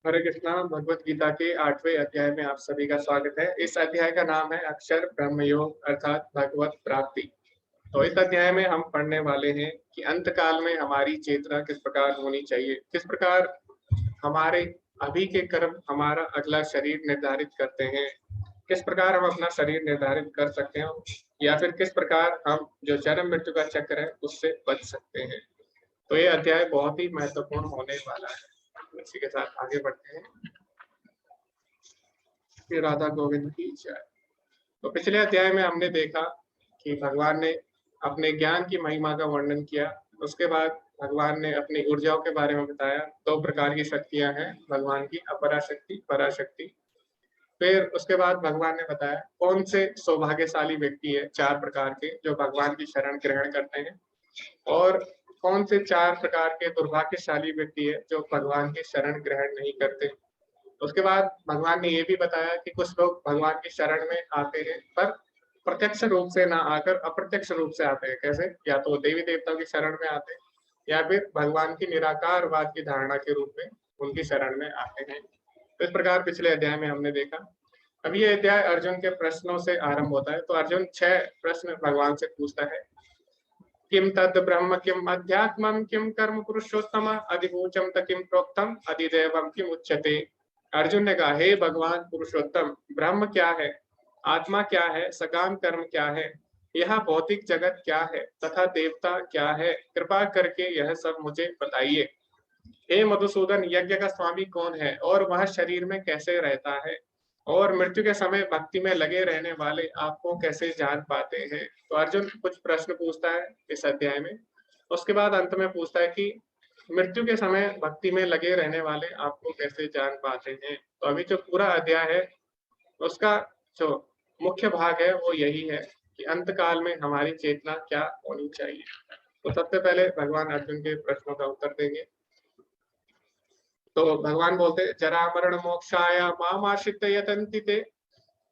हरे कृष्णा। भगवत गीता के 8वें अध्याय में आप सभी का स्वागत है। इस अध्याय का नाम है अक्षर ब्रह्म योग अर्थात भगवत प्राप्ति। तो इस अध्याय में हम पढ़ने वाले हैं कि अंत काल में हमारी चेतना किस प्रकार होनी चाहिए, किस प्रकार हमारे अभी के कर्म हमारा अगला शरीर निर्धारित करते हैं, किस प्रकार हम अपना शरीर निर्धारित कर सकते हैं या फिर किस प्रकार हम जो जन्म मृत्यु का चक्र है उससे बच सकते हैं। तो ये अध्याय बहुत ही महत्वपूर्ण होने वाला है। इसी के साथ आगे बढ़ते हैं। श्री राधा गोविंद की जय। तो पिछले अध्याय में हमने देखा कि भगवान ने अपने ज्ञान की महिमा का वर्णन किया। उसके बाद भगवान ने अपनी ऊर्जाओं के बारे में बताया। दो प्रकार की शक्तियां हैं भगवान की, अपरा शक्ति, पराशक्ति। फिर उसके बाद भगवान ने बताया कौन से सौभाग्यशाली व्यक्ति है, चार प्रकार के, जो भगवान की शरण ग्रहण करते हैं, और कौन से चार प्रकार के दुर्भाग्यशाली व्यक्ति है जो भगवान की शरण ग्रहण नहीं करते। उसके बाद भगवान ने ये भी बताया कि कुछ लोग भगवान की शरण में आते हैं पर प्रत्यक्ष रूप से ना आकर अप्रत्यक्ष रूप से आते हैं। कैसे? या तो देवी देवताओं की शरण में आते हैं या फिर भगवान की निराकारवाद की धारणा के रूप में उनकी शरण में आते हैं। तो इस प्रकार पिछले अध्याय में हमने देखा। अब ये अध्याय अर्जुन के प्रश्नों से आरंभ होता है। तो अर्जुन 6 प्रश्न भगवान से पूछता है। किम तद ब्रह्म किम अध्यात्मम किम कर्म पुरुषोत्तम अधिभूचम त किम प्रोक्तम अधिदेवम किम उच्यते। अर्जुन ने कहा, हे भगवान पुरुषोत्तम, ब्रह्म क्या है, आत्मा क्या है, सकाम कर्म क्या है, यह भौतिक जगत क्या है तथा देवता क्या है, कृपा करके यह सब मुझे बताइए। हे मधुसूदन, यज्ञ का स्वामी कौन है और वह शरीर में कैसे रहता है, और मृत्यु के समय भक्ति में लगे रहने वाले आपको कैसे जान पाते हैं। तो अर्जुन कुछ प्रश्न पूछता है इस अध्याय में। उसके बाद अंत में पूछता है कि मृत्यु के समय भक्ति में लगे रहने वाले आपको कैसे जान पाते हैं। तो अभी जो पूरा अध्याय है उसका जो मुख्य भाग है वो यही है कि अंत काल में हमारी चेतना क्या होनी चाहिए। तो सबसे पहले भगवान अर्जुन के प्रश्नों का उत्तर देंगे। तो भगवान बोलते, जरा मरण मोक्षाय मामाश्रित यतन्ति ते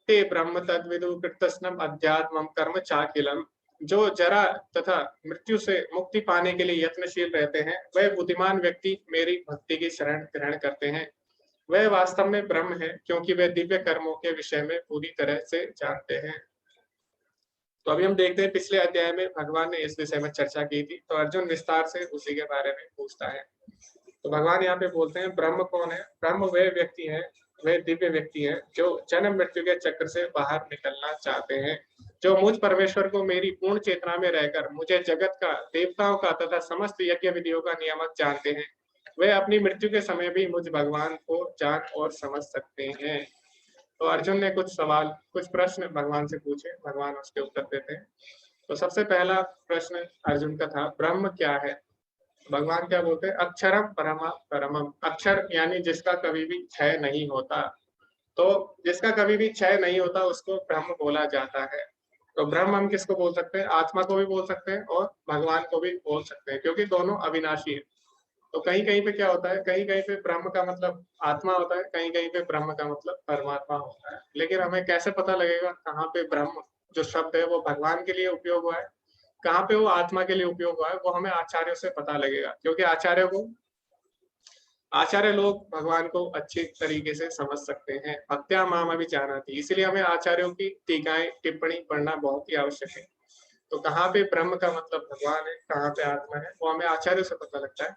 ते ब्रह्म तद्विदु कृतस्नम अध्यात्मम कर्म चाकिलम। जो जरा तथा मृत्यु से मुक्ति पाने के लिए यत्नशील रहते हैं वह बुद्धिमान व्यक्ति मेरी भक्ति की शरण ग्रहण करते हैं। वह वास्तव में ब्रह्म है क्योंकि वे दिव्य कर्मों के विषय में पूरी तरह से जानते हैं। तो अभी हम देखते हैं पिछले अध्याय में भगवान ने इस विषय में चर्चा की थी, तो अर्जुन विस्तार से उसी के बारे में पूछता है। तो भगवान यहाँ पे बोलते हैं, ब्रह्म कौन है? ब्रह्म वह व्यक्ति है, वह दिव्य व्यक्ति है जो जन्म मृत्यु के चक्र से बाहर निकलना चाहते हैं, जो मुझ परमेश्वर को मेरी पूर्ण चेतना में रहकर मुझे जगत का, देवताओं का तथा समस्त यज्ञ विधियों का नियामक जानते हैं। वे अपनी मृत्यु के समय भी मुझ भगवान को जान और समझ सकते हैं। तो अर्जुन ने कुछ सवाल, कुछ प्रश्न भगवान से पूछे, भगवान उसके उत्तर देते हैं। तो सबसे पहला प्रश्न अर्जुन का था, ब्रह्म क्या है? भगवान क्या बोलते हैं? अक्षरम परमा परमम। अक्षर यानी जिसका कभी भी क्षय नहीं होता। तो जिसका कभी भी क्षय नहीं होता उसको ब्रह्म बोला जाता है। तो ब्रह्म हम किसको बोल सकते हैं? आत्मा को भी बोल सकते हैं और भगवान को भी बोल सकते हैं क्योंकि दोनों अविनाशी है। तो कहीं कहीं पे क्या होता है, कहीं कहीं पे ब्रह्म का मतलब आत्मा होता है, कहीं कहीं पे ब्रह्म का मतलब परमात्मा होता है। लेकिन हमें कैसे पता लगेगा कहाँ पे ब्रह्म जो शब्द है वो भगवान के लिए उपयोग हुआ है, कहाँ पे वो आत्मा के लिए उपयोग हुआ है? वो हमें आचार्यों से पता लगेगा क्योंकि आचार्य लोग भगवान को अच्छी तरीके से समझ सकते हैं। भक्त्या माम भी जाना थी, इसलिए हमें आचार्यों की टीकाएं टिप्पणी पढ़ना बहुत ही आवश्यक है। तो कहाँ पे ब्रह्म का मतलब भगवान है, कहाँ पे आत्मा है, वो हमें आचार्य से पता लगता है।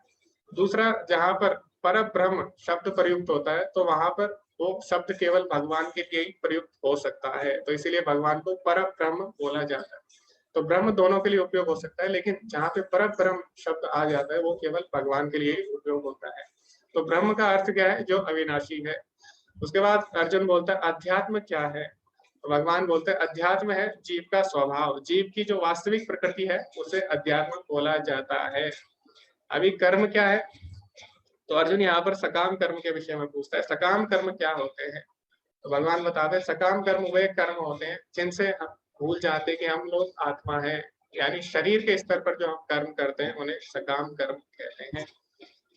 दूसरा, जहाँ पर पर ब्रह्म शब्द प्रयुक्त होता है तो वहां पर वो शब्द केवल भगवान के लिए ही प्रयुक्त हो सकता है, तो इसीलिए भगवान को पर ब्रह्म बोला जाता है। तो ब्रह्म दोनों के लिए उपयोग हो सकता है, लेकिन जहाँ पे पर ब्रह्म शब्द आ जाता है वो केवल भगवान के लिए ही उपयोग होता है। तो ब्रह्म का अर्थ क्या है? जो अविनाशी है। उसके बाद अर्जुन बोलता है, अध्यात्म क्या है? तो भगवान बोलते हैं, अध्यात्म है जीव का स्वभाव, जीव की जो वास्तविक प्रकृति है उसे अध्यात्म बोला जाता है। अभी कर्म क्या है? तो अर्जुन यहाँ पर सकाम कर्म के विषय में पूछता है, सकाम कर्म क्या होते हैं? तो भगवान बताते हैं, सकाम कर्म वे कर्म होते हैं जिनसे हम भूल जाते हैं कि हम लोग आत्मा है, यानी शरीर के स्तर पर जो हम कर्म करते हैं उन्हें सकाम कर्म कहते हैं।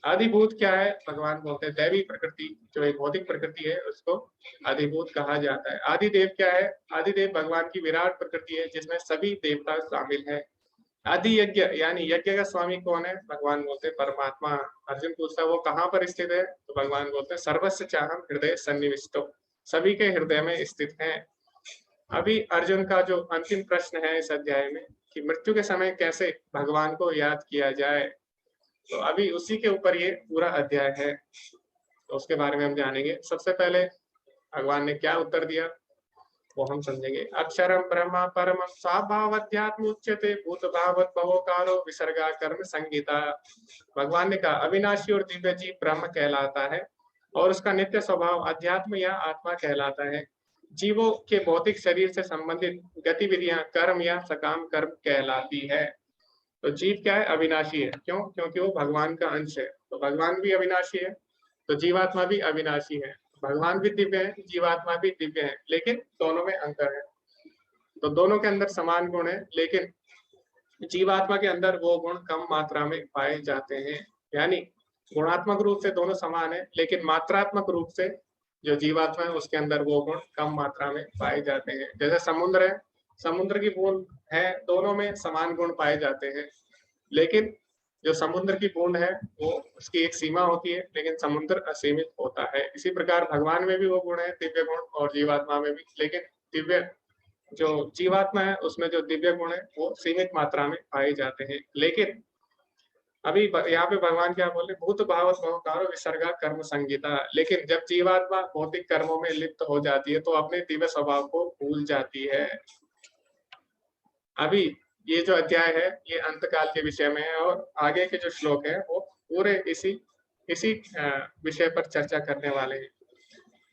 आदिभूत क्या है? भगवान बोलते हैं, दैवी प्रकृति जो एक भौतिक प्रकृति है उसको आदिभूत कहा जाता है। आदिदेव क्या है? आदिदेव भगवान की विराट प्रकृति है जिसमें सभी देवता शामिल है। आदि यज्ञ यानी यज्ञ का स्वामी कौन है? भगवान बोलते हैं परमात्मा। अर्जुन पूछता है वो कहाँ पर स्थित है? तो भगवान बोलते हैं सर्वस्य चाहम हृदय सन्निविष्टो, सभी के हृदय में स्थित है। अभी अर्जुन का जो अंतिम प्रश्न है इस अध्याय में कि मृत्यु के समय कैसे भगवान को याद किया जाए, तो अभी उसी के ऊपर ये पूरा अध्याय है, तो उसके बारे में हम जानेंगे। सबसे पहले भगवान ने क्या उत्तर दिया वो हम समझेंगे। अक्षरम ब्रह्म परम स्वाभावध्यात्म उच्यते भूत भावत भवोकारो विसर्गा कर्म संगीता। भगवान ने कहा अविनाशी और दिव्य जीव ब्रह्म कहलाता है और उसका नित्य स्वभाव अध्यात्म या आत्मा कहलाता है। जीवों के भौतिक शरीर से संबंधित गतिविधियां कर्म या सकाम कर्म कहलाती है। तो जीव क्या है? अविनाशी है। क्यों? क्योंकि वो भगवान का अंश है, तो भगवान भी अविनाशी है, तो जीवात्मा भी अविनाशी है। भगवान भी दिव्य है, जीवात्मा भी दिव्य है, लेकिन दोनों में अंतर है। तो दोनों के अंदर समान गुण है, लेकिन जीवात्मा के अंदर वो गुण कम मात्रा में पाए जाते हैं। यानी गुणात्मक रूप से दोनों समान है, लेकिन मात्रात्मक रूप से जो जीवात्मा है उसके अंदर वो गुण कम मात्रा में पाए जाते हैं। जैसे समुद्र है, समुद्र की बूंद है, दोनों में समान गुण पाए जाते हैं, लेकिन जो समुद्र की बूंद है वो उसकी एक सीमा होती है, लेकिन समुद्र असीमित होता है। इसी प्रकार भगवान में भी वो गुण है दिव्य गुण, और जीवात्मा में भी, लेकिन दिव्य जो जीवात्मा है उसमें जो दिव्य गुण है वो सीमित मात्रा में पाए जाते हैं। लेकिन अभी यहाँ पे भगवान क्या बोले? भूत भावत भवकारो विसर्गा कर्म संगीता। लेकिन जब जीवात्मा भौतिक कर्मों में लिप्त हो जाती है तो अपने दिव्य स्वभाव को भूल जाती है। अभी ये जो अध्याय है ये अंतकाल के विषय में है, और आगे के जो श्लोक है वो पूरे इसी इसी विषय पर चर्चा करने वाले हैं।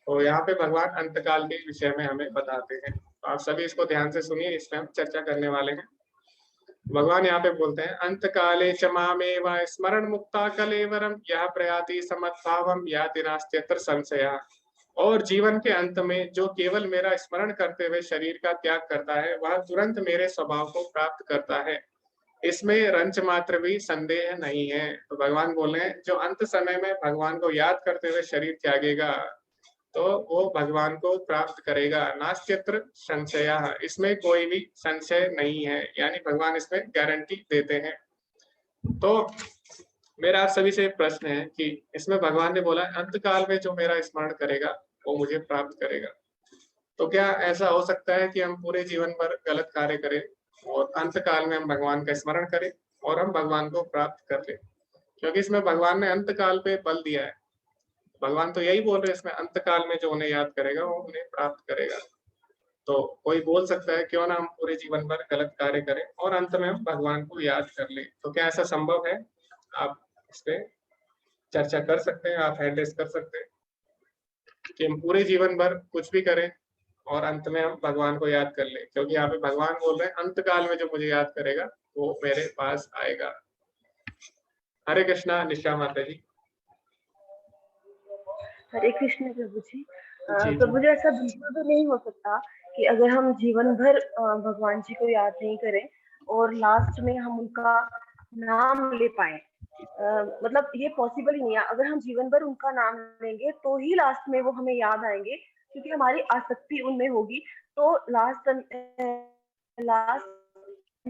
तो यहाँ पे भगवान अंतकाल के विषय में हमें बताते हैं, तो आप सभी इसको ध्यान से सुनिए, इसमें हम चर्चा करने वाले हैं। भगवान यहाँ पे बोलते हैं अंतकाले च मामेव स्मरण मुक्ता कलेवरम यह प्रयाति समद्भावम याति नास्त्यत्र संशयः। और जीवन के अंत में जो केवल मेरा स्मरण करते हुए शरीर का त्याग करता है वह तुरंत मेरे स्वभाव को प्राप्त करता है, इसमें रंच मात्र भी संदेह नहीं है। तो भगवान बोले हैं जो अंत समय में भगवान को याद करते हुए शरीर त्यागेगा तो वो भगवान को प्राप्त करेगा। नास्त्यत्र संशयः, इसमें कोई भी संशय नहीं है, यानी भगवान इसमें गारंटी देते हैं। तो मेरा आप सभी से प्रश्न है कि इसमें भगवान ने बोला अंतकाल में जो मेरा स्मरण करेगा वो मुझे प्राप्त करेगा, तो क्या ऐसा हो सकता है कि हम पूरे जीवन भर गलत कार्य करें और अंतकाल में हम भगवान का स्मरण करें और हम भगवान को प्राप्त कर लें? क्योंकि इसमें भगवान ने अंतकाल पे बल दिया है। भगवान तो यही बोल रहे हैं इसमें, अंतकाल में जो उन्हें याद करेगा वो उन्हें प्राप्त करेगा। तो कोई बोल सकता है क्यों ना हम पूरे जीवन भर गलत कार्य करें और अंत में हम भगवान को याद कर लें? तो क्या ऐसा संभव है? आप इस पे चर्चा कर सकते हैं, आप हैंड रेस कर सकते हैं कि हम पूरे जीवन भर कुछ भी करें और अंत में हम भगवान को याद कर लें, क्योंकि यहाँ पे भगवान बोल रहे हैं अंतकाल में जो मुझे याद करेगा वो मेरे पास आएगा। हरे कृष्णा निशा माता जी। हरे कृष्ण प्रभु जी। जी जी प्रभु जी ऐसा बिल्कुल भी नहीं हो सकता कि अगर हम जीवन भर भगवान जी को याद नहीं करें और लास्ट में हम उनका नाम ले पाए। मतलब ये पॉसिबल ही नहीं है। अगर हम जीवन भर उनका नाम लेंगे तो ही लास्ट में वो हमें याद आएंगे, क्योंकि हमारी आसक्ति उनमें होगी। तो लास्ट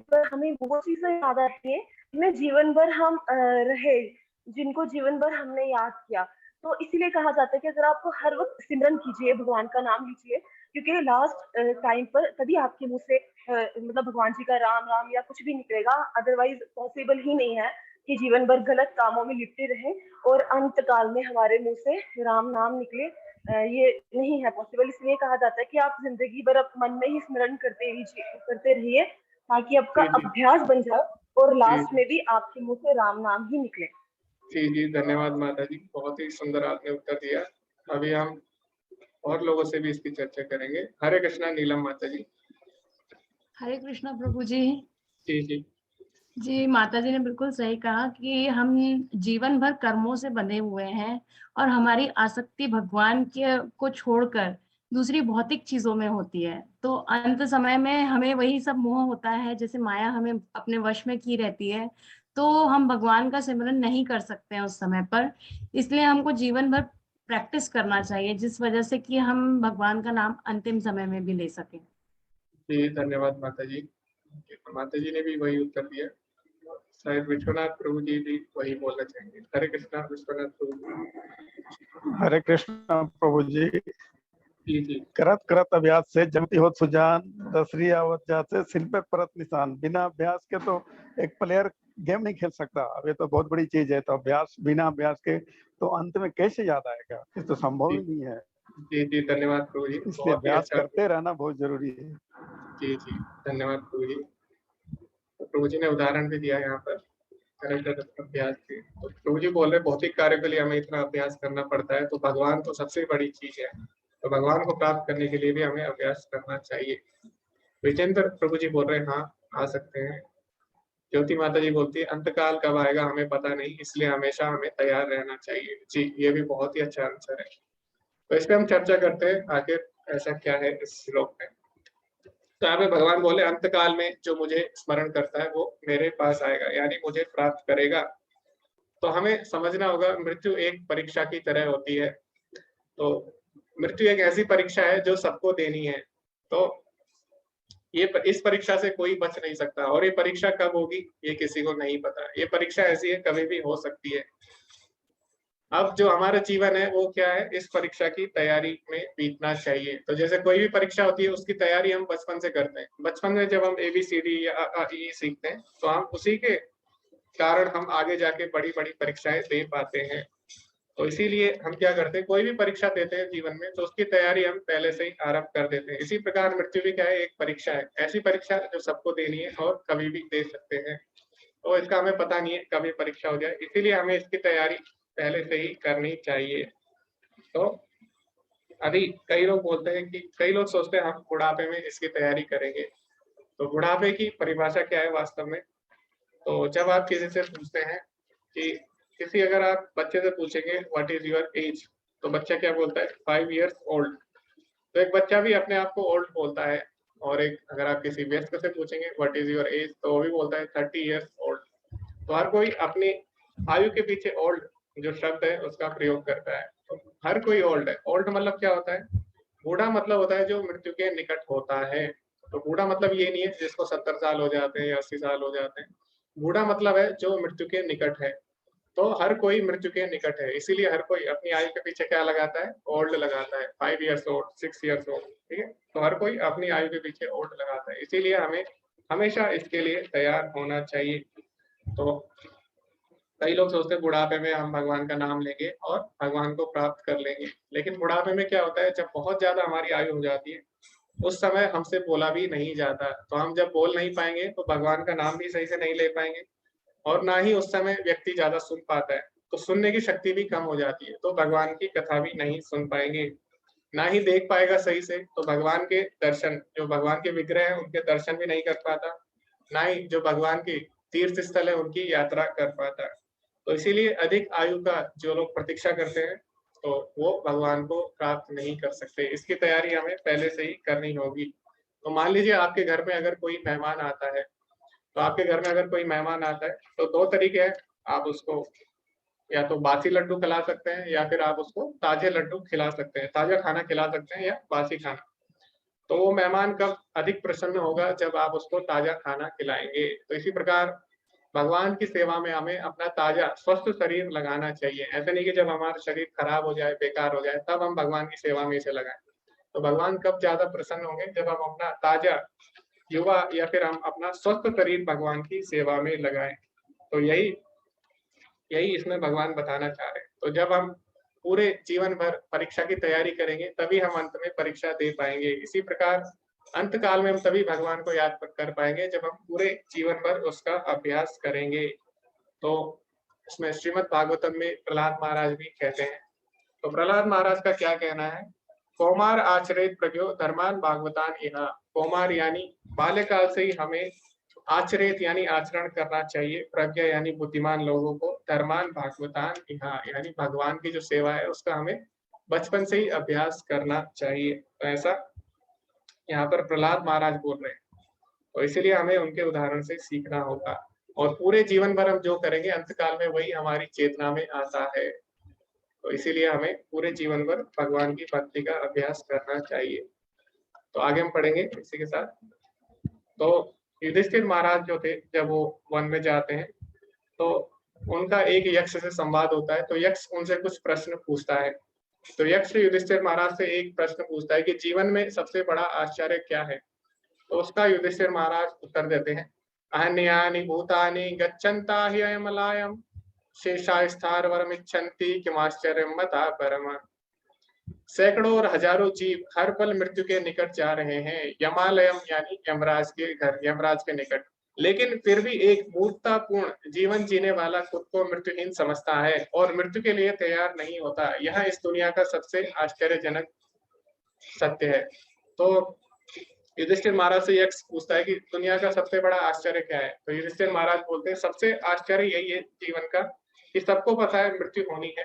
पर हमें वो चीजें याद आती है जिन्हें जीवन भर हम रहे, जिनको जीवन भर हमने याद किया। तो इसीलिए कहा जाता है कि अगर आप हर वक्त सिमरन कीजिए, भगवान का नाम लीजिए, क्योंकि लास्ट टाइम पर तभी आपके मुंह से मतलब भगवान जी का राम राम या कुछ भी निकलेगा। अदरवाइज पॉसिबल ही नहीं है कि जीवन भर गलत कामों में लिपटे रहे और अंत काल में हमारे मुंह से राम नाम निकले। ये नहीं है पॉसिबल। इसलिए कहा जाता है कि आप जिंदगी भर मन में ही स्मरण करते रहिए, ताकि आपका जी जी अभ्यास बन जाए और जी लास्ट में भी आपके मुंह से राम नाम ही निकले। जी जी धन्यवाद माता जी, बहुत ही सुंदर आपने उत्तर दिया। अभी हम और लोगों से भी इसकी चर्चा करेंगे। हरे कृष्णा नीलम माता जी। हरे कृष्णा प्रभु जी। जी जी जी, माता जी ने बिल्कुल सही कहा कि हम जीवन भर कर्मों से बंधे हुए हैं और हमारी आसक्ति भगवान के को छोड़कर दूसरी भौतिक चीजों में होती है। तो अंत समय में हमें वही सब मोह होता है, जैसे माया हमें अपने वश में की रहती है, तो हम भगवान का सिमरन नहीं कर सकते हैं उस समय पर। इसलिए हमको जीवन भर प्रैक्टिस करना चाहिए, जिस वजह से कि हम भगवान का नाम अंतिम समय में भी ले सकें। जी धन्यवाद माता जी। तो माता जी ने भी वही उत्तर दिया। शायद विश्वनाथ प्रभु जी भी वही बोलना चाहेंगे। हरे कृष्णा विश्वनाथ प्रभु जी। हरे कृष्ण प्रभु जी। जी जी करत करत अभ्यास से जमती हो सुजान, दसरी आवत जाते सिर पे परत निशान। बिना अभ्यास के तो एक प्लेयर गेम नहीं खेल सकता। अब ये तो बहुत बड़ी चीज है। तो अभ्यास, बिना अभ्यास के तो अंत में कैसे याद आएगा? ये तो संभव ही नहीं है। जी जी धन्यवाद प्रभु जी, इसलिए बहुत ही अभ्यास अच्छा। करते रहना बहुत जरूरी है। जी जी धन्यवाद प्रभु जी। तो प्रभु जी ने उदाहरण भी दिया यहाँ पर करत अभ्यास के। तो प्रभु जी बोल रहे भौतिक कार्य के लिए हमें इतना अभ्यास करना पड़ता है, तो भगवान तो सबसे बड़ी चीज है। तो भगवान को प्राप्त करने के लिए भी हमें अभ्यास करना चाहिए। विजेंद्र प्रभु जी बोल रहे हैं हाँ आ सकते हैं। ज्योति माता जी बोलती है अंतकाल कब आएगा हमें पता नहीं, इसलिए हमेशा हमें तैयार रहना चाहिए। जी ये भी बहुत ही अच्छा आंसर है। तो इस पे हम चर्चा करते हैं आखिर ऐसा क्या है इस श्लोक में। तो यहाँ पे भगवान बोले अंतकाल में जो मुझे स्मरण करता है वो मेरे पास आएगा, यानी मुझे प्राप्त करेगा। तो हमें समझना होगा मृत्यु एक परीक्षा की तरह होती है। तो मृत्यु एक ऐसी परीक्षा है जो सबको देनी है। तो ये इस परीक्षा से कोई बच नहीं सकता, और ये परीक्षा कब होगी ये किसी को नहीं पता। ये परीक्षा ऐसी है कभी भी हो सकती है। अब जो हमारा जीवन है वो क्या है, इस परीक्षा की तैयारी में बीतना चाहिए। तो जैसे कोई भी परीक्षा होती है उसकी तैयारी हम बचपन से करते हैं। बचपन में जब हम ABCD या अ, आ, इ, ई सीखते हैं तो हम उसी के कारण हम आगे जाके बड़ी बड़ी परीक्षाएं दे पाते हैं। तो इसीलिए हम क्या करते हैं, कोई भी परीक्षा देते हैं जीवन में तो उसकी तैयारी हम पहले से ही आरंभ कर देते हैं। इसी प्रकार मृत्यु भी क्या है, एक परीक्षा है, ऐसी परीक्षा जो सबको देनी है और कभी भी दे सकते हैं। तो इसका हमें पता नहीं है कभी परीक्षा हो जाए, इसीलिए हमें इसकी तैयारी पहले से ही करनी चाहिए। तो अभी कई लोग बोलते हैं कि कई लोग सोचते हैं हम बुढ़ापे में इसकी तैयारी करेंगे। तो बुढ़ापे की परिभाषा क्या है वास्तव में? तो जब आप किसी से पूछते हैं कि किसी अगर आप बच्चे से पूछेंगे व्हाट इज योर एज, तो बच्चा क्या बोलता है 5 years ओल्ड। तो एक बच्चा भी अपने आप को ओल्ड बोलता है। और एक अगर आप किसी व्यस्क से पूछेंगे व्हाट इज योर एज, तो वो भी बोलता है 30 years ओल्ड। तो हर कोई अपनी आयु के पीछे ओल्ड जो शब्द है उसका प्रयोग करता है। तो हर कोई ओल्ड है। ओल्ड मतलब क्या होता है? बूढ़ा मतलब होता है जो मृत्यु के निकट होता है। तो बूढ़ा मतलब ये नहीं है जिसको 70 साल हो जाते हैं या 80 साल हो जाते हैं। बूढ़ा मतलब है जो मृत्यु के निकट है। तो हर कोई मृत्यु के निकट है, इसीलिए हर कोई अपनी आयु के पीछे क्या लगाता है, ओल्ड लगाता है। 5 years ओल्ड, 6 years ओल्ड, ठीक है। तो हर कोई अपनी आयु के पीछे ओल्ड लगाता है, इसीलिए हमें हमेशा इसके लिए तैयार होना चाहिए। तो कई लोग सोचते हैं बुढ़ापे में हम भगवान का नाम लेंगे और भगवान को प्राप्त कर लेंगे। लेकिन बुढ़ापे में क्या होता है, जब बहुत ज्यादा हमारी आयु हो जाती है उस समय हमसे बोला भी नहीं जाता। तो हम जब बोल नहीं पाएंगे तो भगवान का नाम भी सही से नहीं ले पाएंगे, और ना ही उस समय व्यक्ति ज्यादा सुन पाता है। तो सुनने की शक्ति भी कम हो जाती है, तो भगवान की कथा भी नहीं सुन पाएंगे। ना ही देख पाएगा सही से, तो भगवान के दर्शन, जो भगवान के विग्रह है उनके दर्शन भी नहीं कर पाता। ना ही जो भगवान की तीर्थ स्थल है उनकी यात्रा कर पाता है। तो इसीलिए अधिक आयु का जो लोग प्रतीक्षा करते हैं तो वो भगवान को प्राप्त नहीं कर सकते। इसकी तैयारी हमें पहले से ही करनी होगी। तो मान लीजिए आपके घर में अगर कोई मेहमान आता है, तो आपके घर में अगर कोई मेहमान आता है तो 2 तरीके हैं। आप उसको या तो बासी लड्डू खिला सकते हैं या फिर आप उसको ताजे लड्डू खिला सकते हैं, ताजा खाना खिला सकते हैं या बासी खाना। तो वो मेहमान कब अधिक प्रसन्न होगा, जब आप उसको ताजा खाना खिलाएंगे। तो इसी प्रकार भगवान की सेवा में हमें अपना ताजा स्वस्थ शरीर लगाना चाहिए। ऐसा नहीं कि जब हमारा शरीर खराब हो जाए, बेकार हो जाए, तब हम भगवान की सेवा में इसे लगाएं। तो भगवान कब ज्यादा प्रसन्न होंगे, जब हम अपना ताजा युवा या फिर हम अपना स्वस्थ शरीर भगवान की सेवा में लगाएं। तो यही यही इसमें भगवान बताना चाह रहे हैं। तो जब हम पूरे जीवन भर परीक्षा की तैयारी करेंगे तभी हम अंत में परीक्षा दे पाएंगे। इसी प्रकार अंत काल में हम तभी भगवान को याद कर पाएंगे जब हम पूरे जीवन भर उसका अभ्यास करेंगे। तो इसमें श्रीमद् भागवतम में प्रहलाद महाराज भी कहते हैं। तो प्रहलाद महाराज का क्या कहना है, कौमार आचरित प्रज्ञो धर्मान भागवतान इहा। कौमार यानी बाल्यकाल से ही हमें आचरित यानी आचरण करना चाहिए, प्रज्ञा यानी बुद्धिमान लोगों को, धर्मान भागवतान इहा यानी भगवान की जो सेवा है उसका हमें बचपन से ही अभ्यास करना चाहिए। तो ऐसा यहाँ पर प्रहलाद महाराज बोल रहे हैं। तो इसीलिए हमें उनके उदाहरण से सीखना होगा, और पूरे जीवन भर हम जो करेंगे अंतकाल में वही हमारी चेतना में आता है। तो इसीलिए हमें पूरे जीवन भर भगवान की भक्ति का अभ्यास करना चाहिए। तो आगे हम पढ़ेंगे इसी के साथ। तो युधिष्ठिर महाराज जो थे जब वो वन में जाते हैं तो उनका एक यक्ष से संवाद होता है, तो यक्ष उनसे कुछ प्रश्न पूछता है। तो यक्ष युधिष्ठिर महाराज से एक प्रश्न पूछता है कि जीवन में सबसे बड़ा आश्चर्य क्या है? तो उसका युधिष्ठिर महाराज उत्तर देते हैं, अन्यानि भूतानि गच्छन्ता हि अयमलायम शेषास्थावरमिच्छन्ति किमाश्चर्यं मता परम। सैकड़ों और हजारों जीव हर पल मृत्यु के निकट जा रहे हैं, यमालयम यानी यमराज के घर, यमराज के निकट, लेकिन फिर भी एक मूर्खतापूर्ण जीवन जीने वाला खुद को मृत्युहीन समझता है और मृत्यु के लिए तैयार नहीं होता। यह इस दुनिया का सबसे आश्चर्यजनक सत्य है। तो युधिष्ठिर महाराज से यक्ष पूछता है कि दुनिया का सबसे बड़ा आश्चर्य क्या है? तो युधिष्ठिर महाराज बोलते हैं सबसे आश्चर्य यही है जीवन का कि सबको पता है मृत्यु होनी है।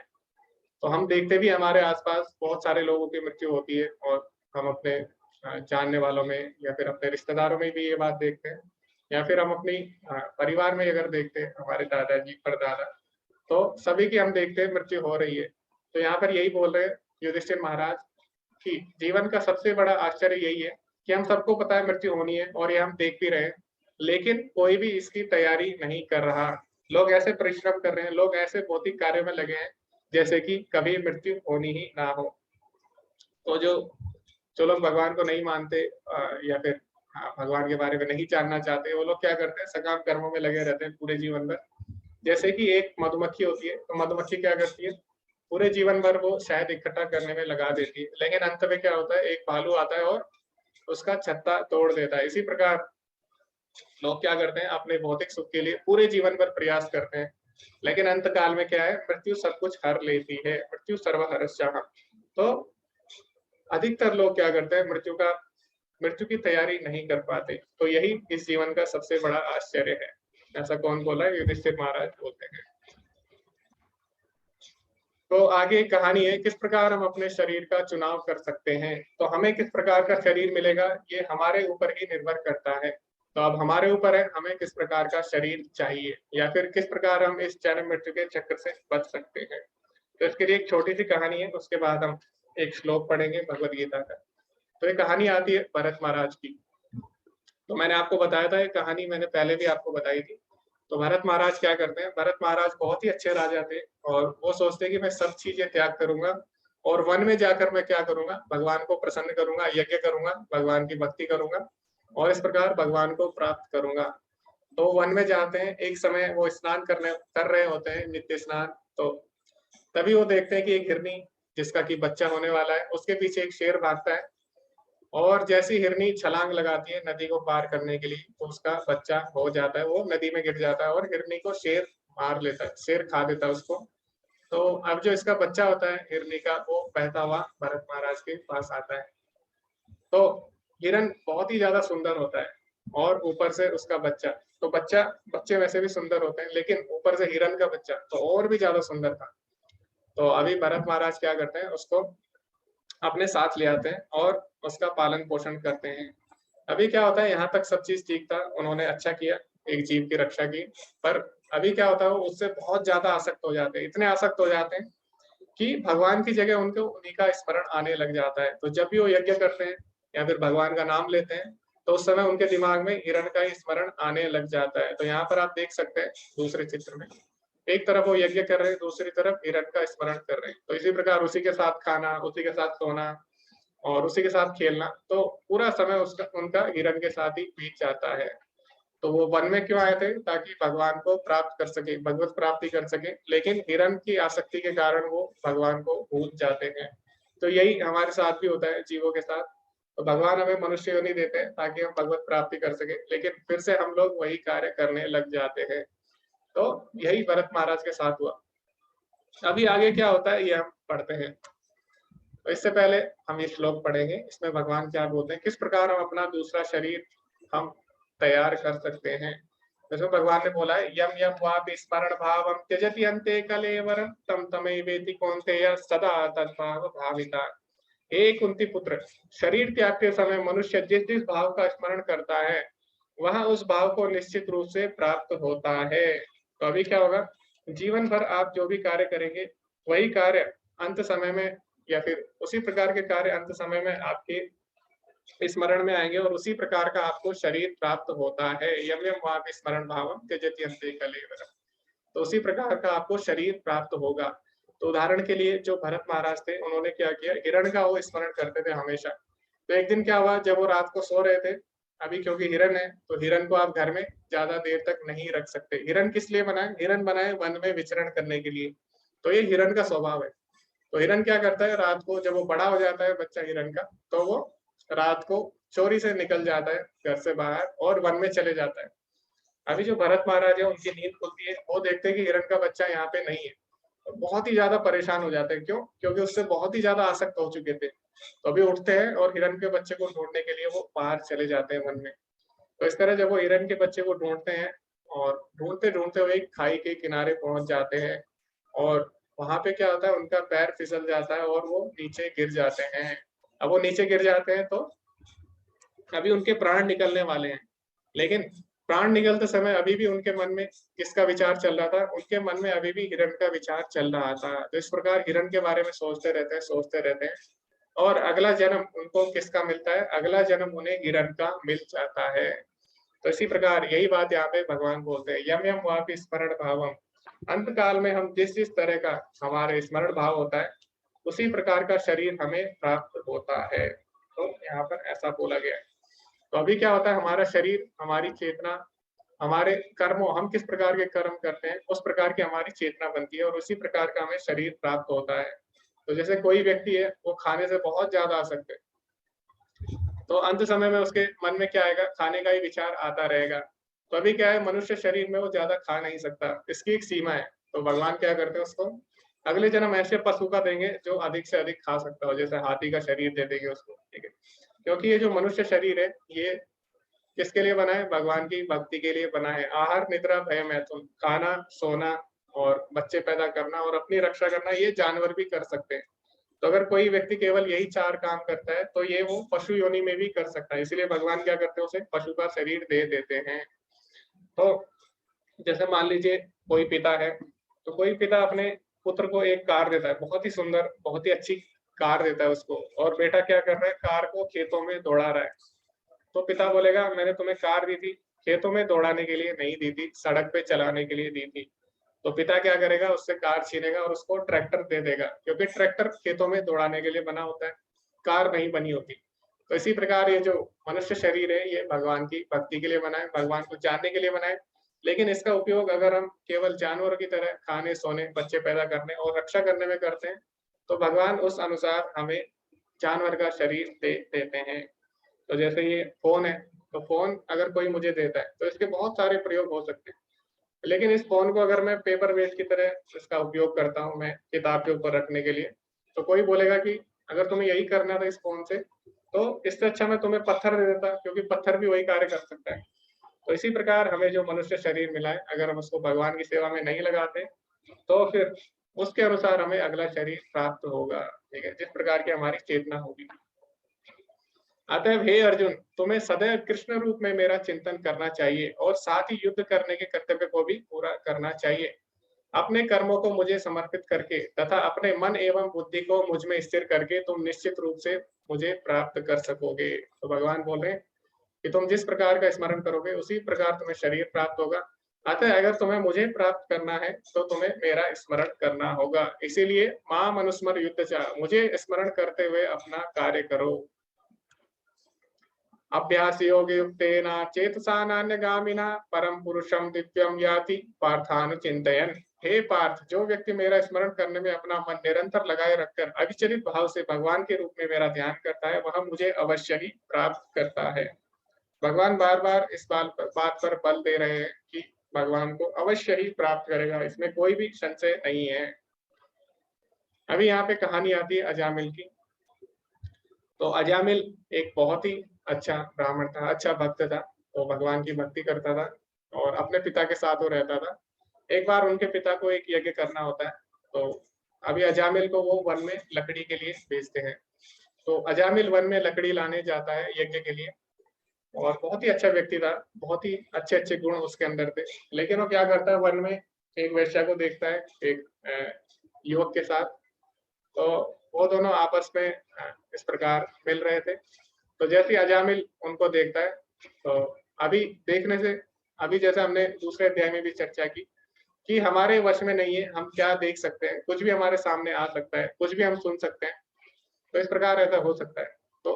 तो हम देखते भी हमारे आसपास बहुत सारे लोगों की मृत्यु होती है और हम अपने जानने वालों में या फिर अपने रिश्तेदारों में भी ये बात देखते हैं, या फिर हम अपनी परिवार में अगर देखते हैं हमारे दादाजी परदादा, तो सभी की हम देखते हैं मृत्यु हो रही है। तो यहाँ पर यही बोल रहे हैं युधिष्ठिर महाराज कि जीवन का सबसे बड़ा आश्चर्य यही है कि हम सबको पता है मृत्यु होनी है और ये हम देख भी रहे हैं, लेकिन कोई भी इसकी तैयारी नहीं कर रहा। लोग ऐसे परिश्रम कर रहे हैं, लोग ऐसे भौतिक कार्य में लगे हैं जैसे कि कभी मृत्यु होनी ही ना हो। तो जो लोग भगवान को नहीं मानते या फिर भगवान के बारे में नहीं जानना चाहते, वो लोग क्या करते हैं, सकाम कर्मों में लगे रहते हैं पूरे जीवन भर। जैसे कि एक मधुमक्खी होती है, तो मधुमक्खी क्या करती है, पूरे जीवन भर वो शहद इकट्ठा करने में लगा देती है, लेकिन अंत में क्या होता है, एक भालू आता है और उसका छत्ता तोड़ देता है। इसी प्रकार लोग क्या करते हैं, अपने भौतिक सुख के लिए पूरे जीवन भर प्रयास करते हैं, लेकिन अंत काल में क्या है, मृत्यु सब कुछ हर लेती है, मृत्यु सर्वहरस्याः। तो अधिकतर लोग क्या करते हैं, मृत्यु की तैयारी नहीं कर पाते। तो यही इस जीवन का सबसे बड़ा आश्चर्य है। ऐसा कौन बोला है? युधिष्ठिर महाराज बोलते हैं। तो आगे कहानी है, किस प्रकार हम अपने शरीर का चुनाव कर सकते हैं। तो हमें किस प्रकार का शरीर मिलेगा ये हमारे ऊपर ही निर्भर करता है। तो अब हमारे ऊपर है हमें किस प्रकार का शरीर चाहिए, या फिर किस प्रकार हम इस जन्म मृत्यु के चक्र से बच सकते हैं। तो इसके लिए एक छोटी सी कहानी है, उसके बाद हम एक श्लोक पढ़ेंगे भगवद गीता का। तो ये कहानी आती है भरत महाराज की। तो मैंने आपको बताया था, ये कहानी मैंने पहले भी आपको बताई थी। तो भरत महाराज क्या करते हैं, भरत महाराज बहुत ही अच्छे राजा थे और वो सोचते हैं कि मैं सब चीजें त्याग करूंगा और वन में जाकर मैं क्या करूंगा, भगवान को प्रसन्न करूंगा, यज्ञ करूंगा, भगवान की भक्ति करूंगा और इस प्रकार भगवान को प्राप्त करूंगा। तो वन में जाते हैं, एक समय वो स्नान कर रहे होते हैं, नित्य स्नान। तो तभी वो देखते हैं कि एक हिरनी जिसका कि बच्चा होने वाला है, उसके पीछे एक शेर भागता है और जैसी हिरनी छलांग लगाती है नदी को पार करने के लिए, तो उसका बच्चा हो जाता है, वो नदी में गिर जाता है और हिरनी को शेर मार लेता है, शेर खा देता है उसको। तो अब जो इसका बच्चा होता है हिरनी का, वो बहता हुआ भरत महाराज के पास आता है। तो हिरन बहुत ही ज्यादा सुंदर होता है और ऊपर से उसका बच्चा, तो बच्चे वैसे भी सुंदर होते हैं, लेकिन ऊपर से हिरन का बच्चा तो और भी ज्यादा सुंदर था। तो अभी भरत महाराज क्या करते हैं, उसको अपने साथ ले आते हैं और उसका पालन पोषण करते हैं। अभी क्या होता है, यहाँ तक सब चीज ठीक था, उन्होंने अच्छा किया, एक जीव की रक्षा की, पर अभी क्या होता है, वो उससे बहुत ज्यादा आसक्त हो जाते हैं, इतने आसक्त हो जाते हैं कि भगवान की जगह उनको उन्हीं का स्मरण आने लग जाता है। तो जब भी वो यज्ञ करते हैं या फिर भगवान का नाम लेते हैं, तो उस समय उनके दिमाग में हिरण का ही स्मरण आने लग जाता है। तो यहाँ पर आप देख सकते हैं दूसरे चित्र में, एक तरफ वो यज्ञ कर रहे हैं, दूसरी तरफ हिरण का स्मरण कर रहे हैं। तो इसी प्रकार उसी के साथ खाना, उसी के साथ सोना और उसी के साथ खेलना, तो पूरा समय उसका उनका हिरण के साथ ही बीत जाता है। तो वो वन में क्यों आए थे, ताकि भगवान को प्राप्त कर सके, भगवत प्राप्ति कर सके, लेकिन हिरण की आसक्ति के कारण वो भगवान को भूल जाते हैं। तो यही हमारे साथ भी होता है, जीवों के साथ। तो भगवान हमें मनुष्य योनि देते हैं ताकि हम भगवत प्राप्ति कर सके, लेकिन फिर से हम लोग वही कार्य करने लग जाते हैं। तो यही भरत महाराज के साथ हुआ। अभी आगे क्या होता है ये हम पढ़ते हैं। तो इससे पहले हम ये श्लोक पढ़ेंगे, इसमें भगवान क्या बोलते हैं, किस प्रकार हम अपना दूसरा शरीर हम तैयार कर सकते हैं। जैसे भगवान ने बोला है, यम यम वापि स्मरण भावम त्यजति अन्ते कलेवरम तम तमैवेति कौन्तेय सदा तद्भाव भाविता। हे कुंती पुत्र, शरीर त्याग के समय मनुष्य जिस जिस भाव का स्मरण करता है, वह उस भाव को निश्चित रूप से प्राप्त होता है। तो अभी क्या होगा, जीवन भर आप जो भी कार्य करेंगे, वही कार्य अंत समय में या फिर उसी प्रकार के कार्य अंत समय में आपके स्मरण में आएंगे और उसी प्रकार का आपको शरीर प्राप्त होता है। यम यम वापि स्मरण भावम त्यजति अन्ते कलेवरम। तो उसी प्रकार का आपको शरीर प्राप्त होगा। तो उदाहरण के लिए जो भरत महाराज थे, उन्होंने क्या किया, हिरण का वो स्मरण करते थे हमेशा। तो एक दिन क्या हुआ, जब वो रात को सो रहे थे, अभी क्योंकि हिरण है तो हिरण को आप घर में ज्यादा देर तक नहीं रख सकते। हिरण किस लिए बनाए, हिरण बनाए वन में विचरण करने के लिए। तो ये हिरण का स्वभाव है। तो हिरण क्या करता है, रात को जब वो बड़ा हो जाता है बच्चा हिरण का, तो वो रात को चोरी से निकल जाता है घर से बाहर और वन में चले जाता है। अभी जो भरत महाराज है, उनकी नींद खुलती है, वो देखते हैं कि हिरण का बच्चा यहाँ पे नहीं है। तो बहुत ही ज्यादा परेशान हो जाते हैं। क्यों? क्योंकि उससे बहुत ही ज्यादा आसक्त हो चुके थे। तो अभी उठते हैं और हिरण के बच्चे को ढूंढने के लिए वो बाहर चले जाते हैं वन में। तो इस तरह जब वो हिरण के बच्चे को ढूंढते हैं और ढूंढते ढूंढते हुए एक खाई के किनारे पहुंच जाते हैं, और वहां पे क्या होता है, उनका पैर फिसल जाता है और वो नीचे गिर जाते हैं। अब वो नीचे गिर जाते हैं तो अभी उनके प्राण निकलने वाले हैं, लेकिन प्राण निकलते समय अभी भी उनके मन में किसका विचार चल रहा था, उनके मन में अभी भी हिरण का विचार चल रहा था। तो इस प्रकार हिरण के बारे में सोचते रहते हैं और अगला जन्म उनको किसका मिलता है, अगला जन्म उन्हें हिरण का मिल जाता है। तो इसी प्रकार यही बात यहाँ पे भगवान बोलते हैं, यम यम वापि स्मरण भावम। अंत काल में हम जिस जिस तरह का हमारे स्मरण भाव होता है, उसी प्रकार का शरीर हमें प्राप्त होता है। तो यहाँ पर ऐसा बोला गया है। तो अभी क्या होता है, हमारा शरीर, हमारी चेतना, हमारे कर्मों, हम किस प्रकार के कर्म करते हैं उस प्रकार की हमारी चेतना बनती है और उसी प्रकार का हमें शरीर प्राप्त होता है। तो जैसे कोई व्यक्ति है, वो खाने से बहुत ज्यादा आसक्त है, तो अंत समय में उसके मन में क्या आएगा, खाने का ही विचार आता रहेगा। तो अभी क्या है, मनुष्य शरीर में वो ज्यादा खा नहीं सकता, इसकी एक सीमा है। तो भगवान क्या करते हैं, उसको अगले जन्म ऐसे पशु का देंगे जो अधिक से अधिक खा सकता हो, जैसे हाथी का शरीर दे देंगे उसको, ठीक है। क्योंकि ये जो मनुष्य शरीर है, ये किसके लिए बना है, भगवान की भक्ति के लिए बना है। आहार निद्रा भय मैथुन, खाना सोना और बच्चे पैदा करना और अपनी रक्षा करना, ये जानवर भी कर सकते हैं। तो अगर कोई व्यक्ति केवल यही 4 काम करता है तो ये वो पशु योनि में भी कर सकता है, इसलिए भगवान क्या करते हैं, उसे पशु का शरीर दे देते हैं। तो जैसे मान लीजिए कोई पिता है, तो कोई पिता अपने पुत्र को एक कार देता है, बहुत ही सुंदर, बहुत ही अच्छी कार देता है उसको, और बेटा क्या कर रहा है, कार को खेतों में दौड़ा रहा है। तो पिता बोलेगा, मैंने तुम्हें कार दी थी, खेतों में दौड़ाने के लिए नहीं दी थी, सड़क पे चलाने के लिए दी थी। तो पिता क्या करेगा, उससे कार छीनेगा और उसको ट्रैक्टर दे देगा, क्योंकि ट्रैक्टर खेतों में दौड़ाने के लिए बना होता है, कार नहीं बनी होती। तो इसी प्रकार ये जो मनुष्य शरीर है, ये भगवान की भक्ति के लिए बना है, भगवान को जानने के लिए बना है। लेकिन इसका उपयोग अगर हम केवल जानवरों की तरह खाने सोने बच्चे पैदा करने और रक्षा करने में करते हैं, तो भगवान उस अनुसार हमें जानवर का शरीर दे देते हैं। तो जैसे ये फोन है, तो फोन अगर कोई मुझे देता है तो इसके बहुत सारे प्रयोग हो सकते हैं, लेकिन इस फोन को अगर मैं पेपर वेट की तरह इसका उपयोग करता हूँ, मैं किताब के ऊपर रखने के लिए, तो कोई बोलेगा कि अगर तुम्हें यही करना था इस फोन से, तो इससे अच्छा मैं तुम्हें पत्थर दे देता, क्योंकि पत्थर भी वही कार्य कर सकता है। तो इसी प्रकार हमें जो मनुष्य शरीर मिला है, अगर हम उसको भगवान की सेवा में नहीं लगाते, तो फिर उसके अनुसार हमें अगला शरीर प्राप्त होगा, ठीक है, जिस प्रकार की हमारी चेतना होगी। अतः हे अर्जुन, तुम्हें सदैव कृष्ण रूप में मेरा चिंतन करना चाहिए और साथ ही युद्ध करने के कर्तव्य को भी पूरा करना चाहिए। अपने कर्मों को मुझे समर्पित करके तथा अपने मन एवं बुद्धि को मुझ में स्थिर करके तुम निश्चित रूप से मुझे प्राप्त कर सकोगे। तो भगवान बोल रहे हैं कि तुम जिस प्रकार का स्मरण करोगे उसी प्रकार तुम्हें शरीर प्राप्त होगा। अतः अगर तुम्हें मुझे प्राप्त करना है तो तुम्हें मेरा स्मरण करना होगा। इसीलिए माम अनुस्मर युद्ध चा, मुझे स्मरण करते हुए अपना कार्य करो। अभ्यास योग युक्तेन चेतसा नान्यगामिना परम पुरुषम दिव्यम याति पार्थानुचिंतयन्। हे पार्थ, जो व्यक्ति मेरा स्मरण करने में अपना मन निरंतर लगाए रखकर अविचलित भाव से भगवान के रूप में मेरा ध्यान करता है, वह मुझे अवश्य ही प्राप्त करता है। भगवान बार बार इस बात पर बल दे रहे हैं कि भगवान को अवश्य ही प्राप्त करेगा, इसमें कोई भी संशय नहीं है। अभी यहाँ पे कहानी आती है अजामिल की। तो अजामिल एक बहुत ही अच्छा ब्राह्मण था, अच्छा भक्त था, तो भगवान की भक्ति करता था और अपने पिता के साथ वो रहता था। एक बार उनके पिता को एक यज्ञ करना होता है, तो अभी अजामिल को वो वन में लकड़ी के लिए भेजते हैं। तो अजामिल वन में लकड़ी लाने जाता है यज्ञ के लिए, और बहुत ही अच्छा व्यक्ति था, बहुत ही अच्छे अच्छे गुण उसके अंदर थे। लेकिन वो क्या करता है, वन में एक वेश्या को देखता है एक युवक के साथ, तो वो दोनों आपस में इस प्रकार मिल रहे थे। तो जैसे ही अजामिल उनको देखता है, तो अभी देखने से, अभी जैसे हमने दूसरे अध्याय में भी चर्चा की कि हमारे वश में नहीं है, हम क्या देख सकते हैं, कुछ भी हमारे सामने आ सकता है, कुछ भी हम सुन सकते हैं। तो इस प्रकार ऐसा हो सकता है। तो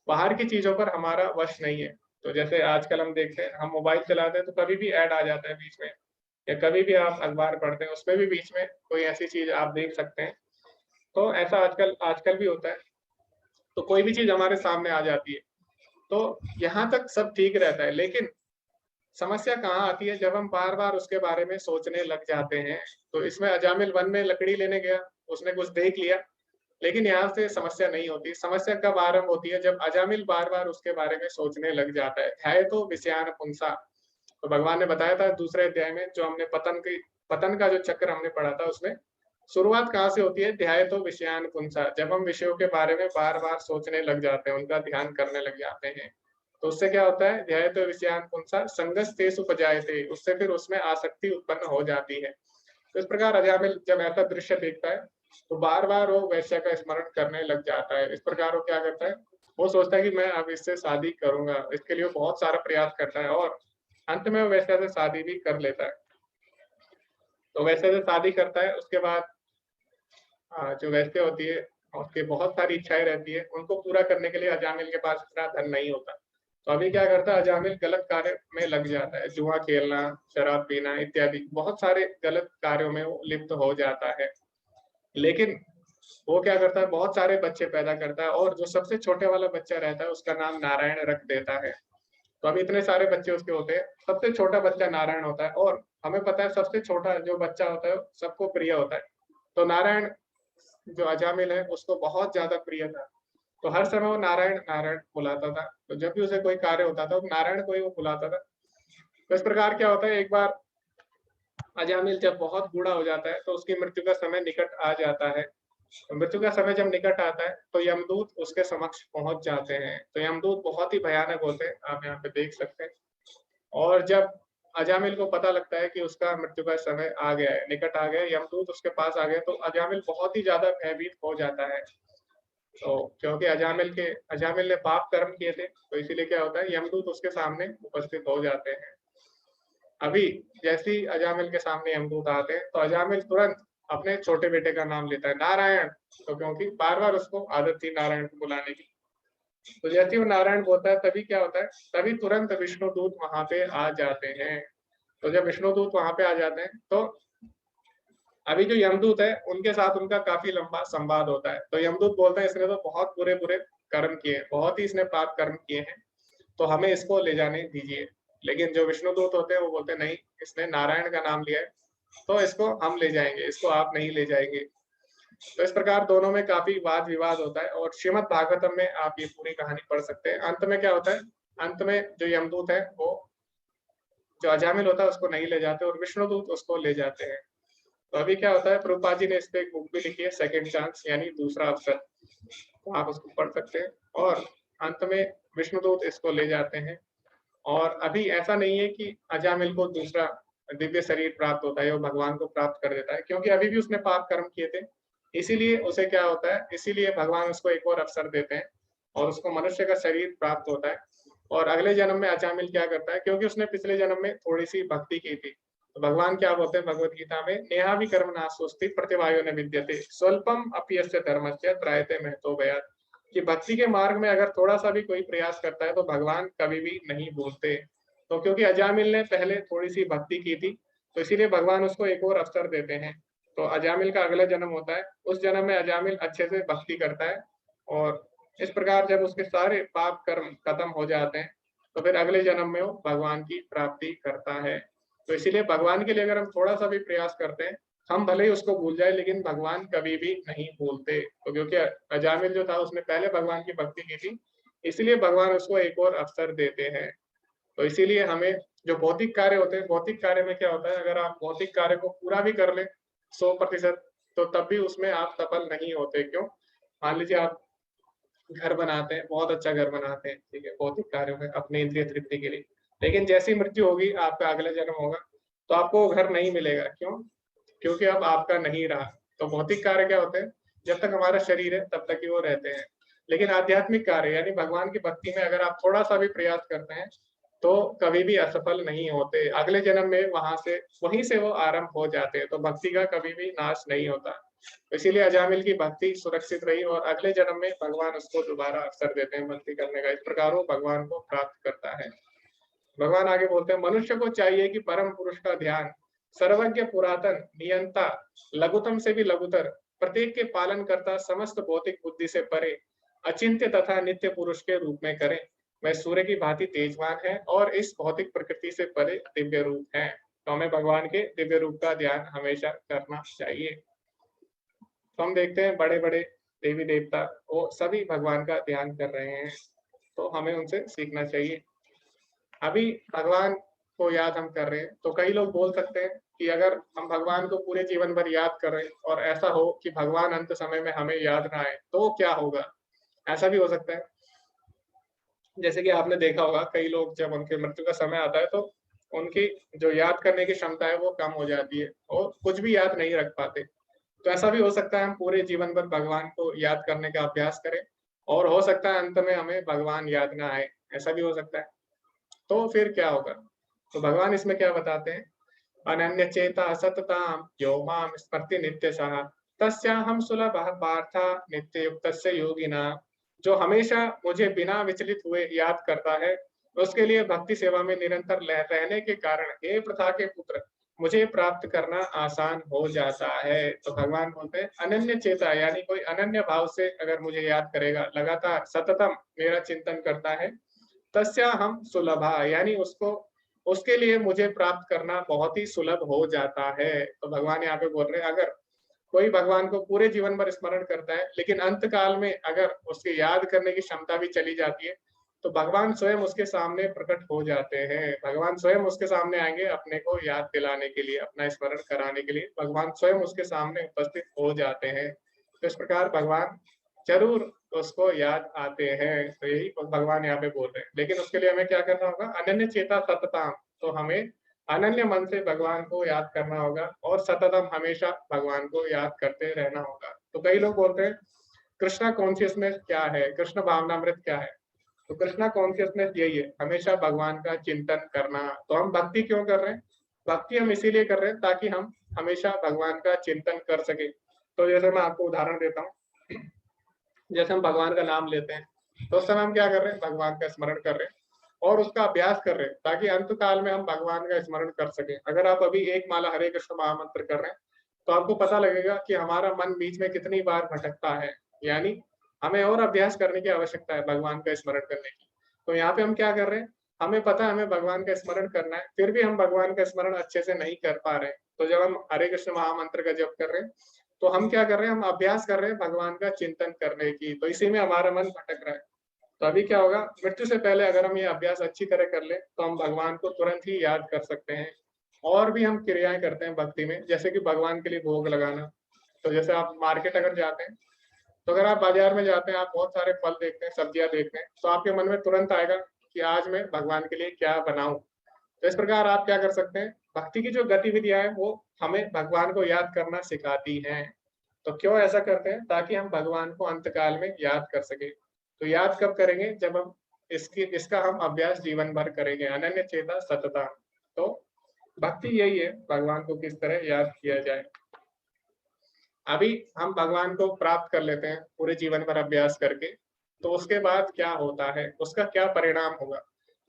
बाहर की चीजों पर हमारा वश नहीं है। तो जैसे आजकल हम देखते हैं, हम मोबाइल चलाते हैं तो कभी भी ऐड आ जाता है बीच में, या कभी भी आप अखबार पढ़ते हैं उसमें भी बीच में कोई ऐसी चीज आप देख सकते हैं। तो ऐसा आजकल आजकल भी होता है। तो कोई भी चीज हमारे सामने आ जाती है, तो यहाँ तक सब ठीक रहता है, लेकिन समस्या कहाँ आती है, जब हम बार बार उसके बारे में सोचने लग जाते हैं। तो इसमें अजामिल वन में लकड़ी लेने गया, उसने कुछ देख लिया, लेकिन यहाँ से समस्या नहीं होती। समस्या कब आरंभ होती है, जब अजामिल बार बार उसके बारे में सोचने लग जाता है तो विषयान पुंसा। तो भगवान ने बताया था दूसरे अध्याय में, जो हमने पतन का जो चक्र हमने पढ़ा था, उसमें शुरुआत कहाँ से होती है, ध्याय तो विषयान पुंसा। जब हम विषयों के बारे में बार बार सोचने लग जाते हैं, उनका ध्यान करने लग जाते हैं, तो उससे क्या होता है, ध्याय तो विषयान पुंसा संगस तेसु उपजायते, उससे फिर उसमें आसक्ति उत्पन्न हो जाती है। तो इस प्रकार अजामिल जब ऐसा दृश्य देखता है, तो बार बार वो वैश्य का स्मरण करने लग जाता है। इस प्रकार वो क्या करता है, वो सोचता है कि मैं अब इससे शादी करूंगा, इसके लिए वो बहुत सारा प्रयास करता है, और अंत में वो वैश्य से शादी भी कर लेता है। तो वैश्य से शादी करता है, उसके बाद जो वैश्य होती है, उसके बहुत सारी इच्छाएं रहती है, उनको पूरा करने के लिए अजामिल के पास इतना धन नहीं होता। तो अभी क्या करता है, अजामिल गलत कार्य में लग जाता है, जुआ खेलना, शराब पीना इत्यादि बहुत सारे गलत कार्यों में वो लिप्त हो जाता है। लेकिन वो क्या करता है, बहुत सारे बच्चे पैदा करता है, और जो सबसे छोटे वाला बच्चा रहता है उसका नाम नारायण रख देता है। तो अभी इतने सारे बच्चे उसके होते हैं, सबसे छोटा बच्चा नारायण होता है, और हमें पता है सबसे छोटा जो बच्चा होता है सबको प्रिय होता है। तो नारायण जो अजामिल है उसको बहुत ज्यादा प्रिय था, तो हर समय वो नारायण नारायण बुलाता था। तो जब भी उसे कोई कार्य होता था, वो नारायण को ही वो बुलाता था। तो इस प्रकार क्या होता है, एक बार अजामिल जब बहुत बूढ़ा हो जाता है, तो उसकी मृत्यु का समय निकट आ जाता है। तो मृत्यु का समय जब निकट आता है, तो यमदूत उसके समक्ष पहुंच जाते हैं। तो यमदूत बहुत ही भयानक होते हैं, आप यहाँ पे देख सकते हैं। और जब अजामिल को पता लगता है कि उसका मृत्यु का समय आ गया है, निकट आ गया है, यमदूत उसके पास आ गए, तो अजामिल बहुत ही ज्यादा भयभीत हो जाता है। तो क्योंकि अजामिल ने पाप कर्म किए थे, तो इसीलिए क्या होता है, यमदूत उसके सामने उपस्थित हो जाते हैं। अभी जैसे ही अजामिल के सामने यमदूत आते हैं, तो अजामिल तुरंत अपने छोटे बेटे का नाम लेता है, नारायण। तो क्योंकि बार बार उसको आदत थी नारायण को बुलाने की, तो जैसे ही वो नारायण बोलता है, तभी क्या होता है, तभी तुरंत विष्णुदूत वहां पे आ जाते हैं। तो जब विष्णुदूत वहां पे आ जाते हैं, तो अभी जो यमदूत है उनके साथ उनका काफी लंबा संवाद होता है। तो यमदूत बोलते हैं, इसने तो बहुत बुरे बुरे कर्म किए, बहुत ही इसने पाप कर्म किए हैं, तो हमें इसको ले जाने दीजिए। लेकिन जो विष्णुदूत होते हैं वो बोलते हैं, नहीं, इसने नारायण का नाम लिया है, तो इसको हम ले जाएंगे, इसको आप नहीं ले जाएंगे। तो इस प्रकार दोनों में काफी वाद विवाद होता है, और श्रीमद् भागवतम में आप ये पूरी कहानी पढ़ सकते हैं। अंत में क्या होता है, अंत में जो यमदूत है वो जो अजामिल होता है उसको नहीं ले जाते, और विष्णुदूत उसको ले जाते हैं। तो अभी क्या होता है, प्रभुपाद जी ने इस पे एक बुक भी लिखी है, सेकंड चांस, यानी दूसरा अवसर, तो आप उसको पढ़ सकते हैं। और अंत में विष्णुदूत इसको ले जाते हैं। और अभी ऐसा नहीं है कि अजामिल को दूसरा दिव्य शरीर प्राप्त होता है, वो भगवान को प्राप्त कर देता है, क्योंकि अभी भी उसने पाप कर्म किए थे। इसीलिए उसे क्या होता है, इसीलिए भगवान उसको एक और अवसर देते हैं, और उसको मनुष्य का शरीर प्राप्त होता है। और अगले जन्म में अजामिल क्या करता है, क्योंकि उसने पिछले जन्म में थोड़ी सी भक्ति की थी, तो भगवान क्या बोलते हैं भगवत गीता में, नेहा भी कर्म नास्ति प्रतिवायो न विद्यते स्वल्पम अपयस्य धर्मस्य त्रायते महतो भयात्, कि भक्ति के मार्ग में अगर थोड़ा सा भी कोई प्रयास करता है तो भगवान कभी भी नहीं भूलते। तो क्योंकि अजामिल ने पहले थोड़ी सी भक्ति की थी, तो इसीलिए भगवान उसको एक और अवसर देते हैं। तो अजामिल का अगला जन्म होता है, उस जन्म में अजामिल अच्छे से भक्ति करता है, और इस प्रकार जब उसके सारे पाप कर्म खत्म हो जाते हैं, तो फिर अगले जन्म में वो भगवान की प्राप्ति करता है। तो इसीलिए भगवान के लिए अगर हम थोड़ा सा भी प्रयास करते हैं, हम भले ही उसको भूल जाए, लेकिन भगवान कभी भी नहीं भूलते। तो क्योंकि अजामिल जो था उसने पहले भगवान की भक्ति की थी, इसलिए भगवान उसको एक और अवसर देते हैं। तो इसीलिए हमें जो भौतिक कार्य होते हैं, भौतिक कार्य में क्या होता है, अगर आप भौतिक कार्य को पूरा भी कर ले 100%, तो तब भी उसमें आप सफल नहीं होते। क्यों? मान लीजिए आप घर बनाते हैं, बहुत अच्छा घर बनाते हैं, ठीक है, भौतिक कार्यों में अपने इंद्रिय तृप्ति के लिए, लेकिन जैसी मृत्यु होगी, आपका अगला जन्म होगा, तो आपको वो घर नहीं मिलेगा। क्यों? क्योंकि अब आपका नहीं रहा। तो भौतिक कार्य क्या होते हैं, जब तक हमारा शरीर है तब तक ही वो रहते हैं, लेकिन आध्यात्मिक कार्य यानी भगवान की भक्ति में अगर आप थोड़ा सा भी प्रयास करते हैं तो कभी भी असफल नहीं होते, अगले जन्म में वहीं से वो आरंभ हो जाते हैं। तो भक्ति का कभी भी नाश नहीं होता। इसीलिए अजामिल की भक्ति सुरक्षित रही और अगले जन्म में भगवान उसको दोबारा अवसर देते हैं भक्ति करने का। इस प्रकार वो भगवान को प्राप्त करता है। भगवान आगे बोलते हैं, मनुष्य को चाहिए कि परम पुरुष का ध्यान सर्वज्ञ, पुरातन, नियंता, लघुतम से भी लघुतर, प्रत्येक के पालन करता, समस्त भौतिक बुद्धि से परे, अचिंत्य तथा नित्य पुरुष के रूप में करे। वह सूर्य की भांति तेजवान है और इस भौतिक प्रकृति से परे दिव्य रूप है। तो हमें भगवान के दिव्य रूप का ध्यान हमेशा करना चाहिए। तो हम देखते हैं बड़े बड़े देवी देवता वो सभी भगवान का ध्यान कर रहे हैं, तो हमें उनसे सीखना चाहिए। अभी भगवान को याद हम कर रहे हैं, तो कई लोग बोल सकते हैं कि अगर हम भगवान को पूरे जीवन भर याद कर रहे हैं और ऐसा हो कि भगवान अंत समय में हमें याद ना आए तो क्या होगा? ऐसा भी हो सकता है। जैसे कि आपने देखा होगा कई लोग जब उनके मृत्यु का समय आता है तो उनकी जो याद करने की क्षमता है वो कम हो जाती है और कुछ भी याद नहीं रख पाते। तो ऐसा भी हो सकता है हम पूरे जीवन भर भगवान को याद करने का अभ्यास करें और हो सकता है अंत में हमें भगवान याद ना आए, ऐसा भी हो सकता है। तो फिर क्या होगा? तो भगवान इसमें क्या बताते हैं, अनन्य चेता सतताम यो माम स्मृति नित्यशः तस्याहं सुलभः पार्थ नित्य युक्तस्य योगिना। जो हमेशा मुझे बिना विचलित हुए याद करता है उसके लिए भक्ति सेवा में निरंतर रहने के कारण हे प्रथा के पुत्र मुझे प्राप्त करना आसान हो जाता है। तो भगवान बोलते हैं अनन्य चेता यानी कोई अनन्य भाव से अगर मुझे याद करेगा, लगातार सततम मेरा चिंतन करता है, तस्या हम सुलभा यानी उसके लिए मुझे प्राप्त करना बहुत ही सुलभ हो जाता है। तो भगवान यहाँ पे बोल रहे हैं अगर कोई भगवान को पूरे जीवन भर स्मरण करता है लेकिन अंत काल में अगर उसके याद करने की क्षमता भी चली जाती है तो भगवान स्वयं उसके सामने प्रकट हो जाते हैं। भगवान स्वयं उसके सामने आएंगे अपने को याद दिलाने के लिए, अपना स्मरण कराने के लिए भगवान स्वयं उसके सामने उपस्थित हो जाते हैं। तो इस प्रकार भगवान जरूर उसको याद आते हैं। तो यही भगवान यहाँ पे बोल रहे हैं। लेकिन उसके लिए हमें क्या करना होगा, अनन्य चेता सततम। तो हमें अनन्य मन से भगवान को याद करना होगा और सततम हमेशा भगवान को याद करते रहना होगा। तो कई लोग बोलते हैं कृष्णा कॉन्शियसनेस क्या है, कृष्ण भावनामृत क्या है? तो कृष्णा कॉन्शियसनेस यही है, हमेशा भगवान का चिंतन करना। तो हम भक्ति क्यों कर रहे हैं? भक्ति हम इसीलिए कर रहे हैं ताकि हम हमेशा भगवान का चिंतन कर सके। तो जैसे मैं आपको उदाहरण देता हूँ, जैसे हम भगवान का नाम लेते हैं तो उस समय हम क्या कर रहे हैं, भगवान का स्मरण कर रहे हैं और उसका अभ्यास कर रहे हैं ताकि अंत काल में हम भगवान का स्मरण कर सके। अगर आप अभी एक माला हरे कृष्ण महामंत्र कर रहे हैं तो आपको पता लगेगा कि हमारा मन बीच में कितनी बार भटकता है, यानी हमें और अभ्यास करने की आवश्यकता है भगवान का स्मरण करने की। तो यहाँ पे हम क्या कर रहे हैं, हमें पता है हमें भगवान का स्मरण करना है, फिर भी हम भगवान का स्मरण अच्छे से नहीं कर पा रहे हैं। तो जब हम हरे कृष्ण महामंत्र का जप कर रहे हैं तो हम क्या कर रहे हैं, हम अभ्यास कर रहे हैं भगवान का चिंतन करने की। तो इसी में हमारा मन भटक रहा है। तो अभी क्या होगा, मृत्यु से पहले अगर हम ये अभ्यास अच्छी तरह कर ले तो हम भगवान को तुरंत ही याद कर सकते हैं। और भी हम क्रियाएं करते हैं भक्ति में, जैसे कि भगवान के लिए भोग लगाना। तो जैसे आप मार्केट अगर जाते हैं तो अगर आप बाजार में जाते हैं, आप बहुत सारे फल देखते हैं, सब्जियां देखते हैं, तो आपके मन में तुरंत आएगा कि आज मैं भगवान के लिए क्या बनाऊं। तो इस प्रकार आप क्या कर सकते हैं, भक्ति की जो गतिविधियां हैं वो हमें भगवान को याद करना सिखाती हैं। तो क्यों ऐसा करते हैं, ताकि हम भगवान को अंतकाल में याद कर सके। तो याद कब करेंगे, जब हम इसका हम अभ्यास जीवन भर करेंगे, अनन्य चेता सतता। तो भक्ति यही है, भगवान को किस तरह याद किया जाए। अभी हम भगवान को प्राप्त कर लेते हैं पूरे जीवन भर अभ्यास करके, तो उसके बाद क्या होता है, उसका क्या परिणाम होगा।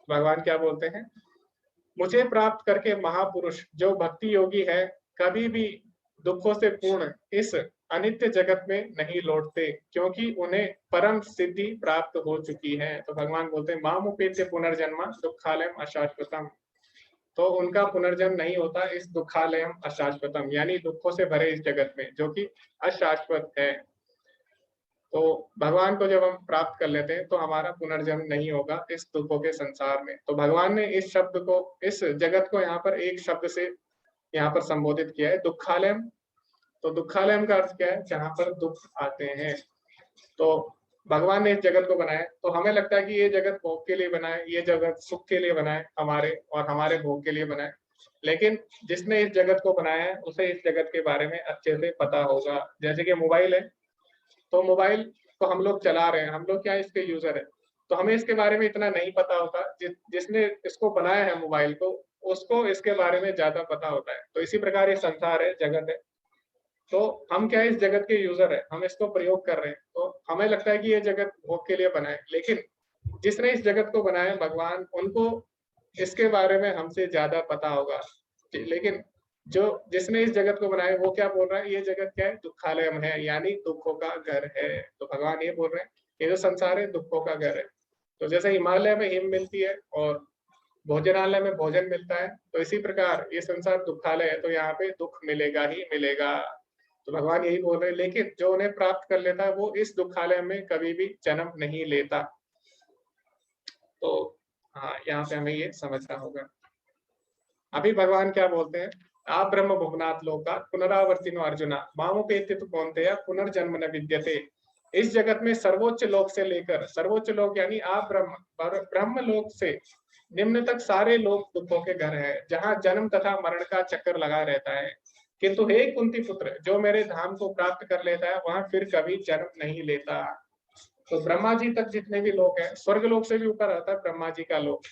भगवान क्या बोलते हैं, मुझे प्राप्त करके महापुरुष जो भक्ति योगी है कभी भी दुखों से पूर्ण इस अनित्य जगत में नहीं लौटते, क्योंकि उन्हें परम सिद्धि प्राप्त हो चुकी है। तो भगवान बोलते हैं मामुपेत्य पुनर्जन्म दुखालयम अशाश्वतम। तो उनका पुनर्जन्म नहीं होता इस दुखालयम अशाश्वतम, यानी दुखों से भरे इस जगत में जो कि अशाश्वत है। तो भगवान को जब हम प्राप्त कर लेते हैं तो हमारा पुनर्जन्म नहीं होगा इस दुखों के संसार में। तो भगवान ने इस शब्द को, इस जगत को यहाँ पर एक शब्द से यहाँ पर संबोधित किया है, दुखालयम। तो दुखालयम का अर्थ क्या है, जहाँ पर दुख आते हैं। तो भगवान ने इस जगत को बनाया, तो हमें लगता है कि ये जगत भोग के लिए बना है, ये जगत सुख के लिए बना है हमारे, और हमारे भोग के लिए बना है। लेकिन जिसने इस जगत को बनाया है उसे इस जगत के बारे में अच्छे से पता होगा। जैसे कि मोबाइल है, तो मोबाइल को हम लोग चला रहे हैं, हम लोग क्या इसके यूजर है, तो हमें इसके बारे में इतना नहीं पता होता। जिसने इसको बनाया है मोबाइल को, उसको इसके बारे में ज्यादा पता होता है। तो इसी प्रकार ये संसार है, जगत है, तो हम क्या इस जगत के यूजर है, हम इसको प्रयोग कर रहे हैं। तो हमें लगता है कि ये जगत भोग के लिए बना है, लेकिन जिसने इस जगत को बनाया भगवान, उनको इसके बारे में हमसे ज्यादा पता होगा। लेकिन जो जिसने इस जगत को बनाया वो क्या बोल रहा है, ये जगत क्या है, दुखालयम है, यानी दुखों का घर है। तो भगवान ये बोल रहे हैं ये जो संसार है दुखों का घर है। तो जैसे हिमालय में हिम मिलती है और भोजनालय में भोजन मिलता है, तो इसी प्रकार ये संसार दुखालय है, तो यहाँ पे दुख मिलेगा ही मिलेगा। तो भगवान यही बोल रहे हैं, लेकिन जो उन्हें प्राप्त कर लेता है वो इस दुखालय में कभी भी जन्म नहीं लेता। तो हाँ, यहाँ पे हमें ये समझना होगा। अभी भगवान क्या बोलते हैं, आप ब्रह्म भुवनात् लोकात् पुनरावर्तिनो अर्जुना मामुपेत्य तु कौन्तेय पुनर्जन्म न विद्यते। इस जगत में सर्वोच्च लोक से लेकर, सर्वोच्च लोक यानी आप ब्रह्म लोक से निम्न तक सारे लोक दुखों के घर है, जहाँ जन्म तथा मरण का चक्कर लगा रहता है। किंतु हे कुंती पुत्र, जो मेरे धाम को प्राप्त कर लेता है वहां फिर कभी जन्म नहीं लेता। तो ब्रह्मा जी तक जितने भी लोग हैं, स्वर्ग लोक से भी ऊपर आता है ब्रह्मा जी का लोक।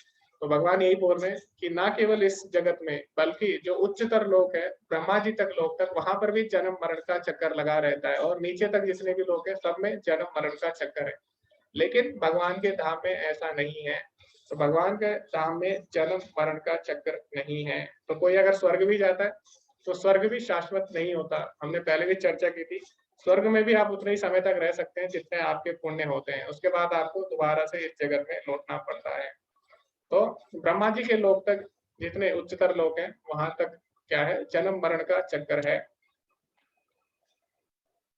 तो भगवान यही बोल रहे हैं कि ना केवल इस जगत में, बल्कि जो उच्चतर लोक है ब्रह्मा जी तक लोक तक, वहां पर भी जन्म मरण का चक्कर लगा रहता है, और नीचे तक जितने भी लोग हैं सब में जन्म मरण का चक्कर है। लेकिन भगवान के धाम में ऐसा नहीं है। तो भगवान के धाम में जन्म मरण का चक्कर नहीं है। तो कोई अगर स्वर्ग भी जाता है तो स्वर्ग भी शाश्वत नहीं होता। हमने पहले भी चर्चा की थी, स्वर्ग में भी आप उतने ही समय तक रह सकते हैं जितने आपके पुण्य होते हैं, उसके बाद आपको दोबारा से इस जगत में लौटना पड़ता है। तो ब्रह्मा जी के लोक तक, जितने उच्चतर लोक हैं, वहां तक क्या है, जन्म मरण का चक्कर है।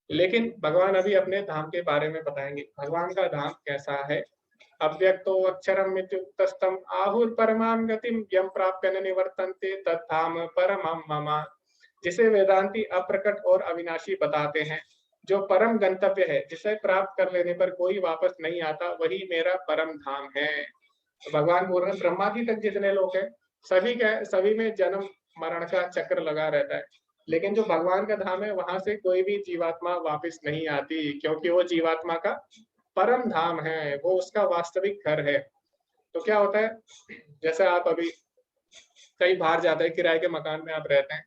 लेकिन भगवान अभी अपने धाम के बारे में बताएंगे, भगवान का धाम कैसा है। अव्यक्तो अक्षरम इत्युक्तस्तम आहुर परमाम गतिम यम प्राप्य न निवर्तन्ते तद्धाम परमम मम। जिसे वेदांती अप्रकट और अविनाशी बताते हैं, जो परम गंतव्य है, जिसे प्राप्त कर लेने पर कोई वापस नहीं आता, वही मेरा परम धाम है। तो भगवान बोल रहे हैं ब्रह्मा जी तक जितने लोग हैं सभी में जन्म मरण का चक्र लगा रहता है। लेकिन जो भगवान का धाम है वहां से कोई भी जीवात्मा वापस नहीं आती, क्योंकि वो जीवात्मा का परम धाम है, वो उसका वास्तविक घर है। तो क्या होता है, जैसे आप अभी कहीं बाहर जाते हैं, किराए के मकान में आप रहते हैं,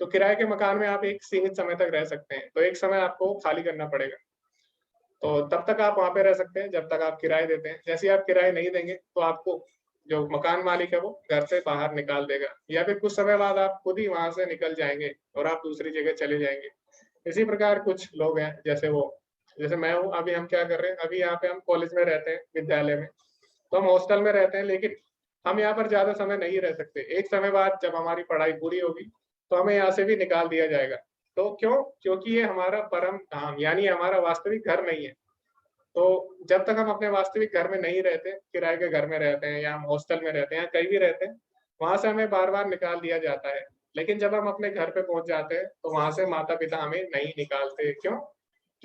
तो किराए के मकान में आप एक सीमित समय तक रह सकते हैं, तो एक समय आपको खाली करना पड़ेगा। तो तब तक आप वहां पे रह सकते हैं जब तक आप किराए देते हैं। जैसे आप किराए नहीं देंगे तो आपको जो मकान मालिक है वो घर से बाहर निकाल देगा, या फिर कुछ समय बाद आप खुद ही वहां से निकल जाएंगे और आप दूसरी जगह चले जाएंगे। इसी प्रकार कुछ लोग हैं, जैसे मैं हूँ, अभी हम क्या कर रहे हैं, अभी यहाँ पे हम कॉलेज में रहते हैं, विद्यालय में, तो हम हॉस्टल में रहते हैं, लेकिन हम यहाँ पर ज्यादा समय नहीं रह सकते। एक समय बाद जब हमारी पढ़ाई पूरी होगी तो हमें यहाँ से भी निकाल दिया जाएगा। तो क्यों? क्योंकि ये हमारा परम धाम यानी हमारा वास्तविक घर नहीं है। तो जब तक हम अपने वास्तविक घर में नहीं रहते, किराए के घर में रहते हैं या हम हॉस्टल में रहते हैं या कहीं भी रहते हैं, वहां से हमें बार बार निकाल दिया जाता है। लेकिन जब हम अपने घर पे पहुंच जाते हैं तो वहां से माता पिता हमें नहीं निकालते। क्यों?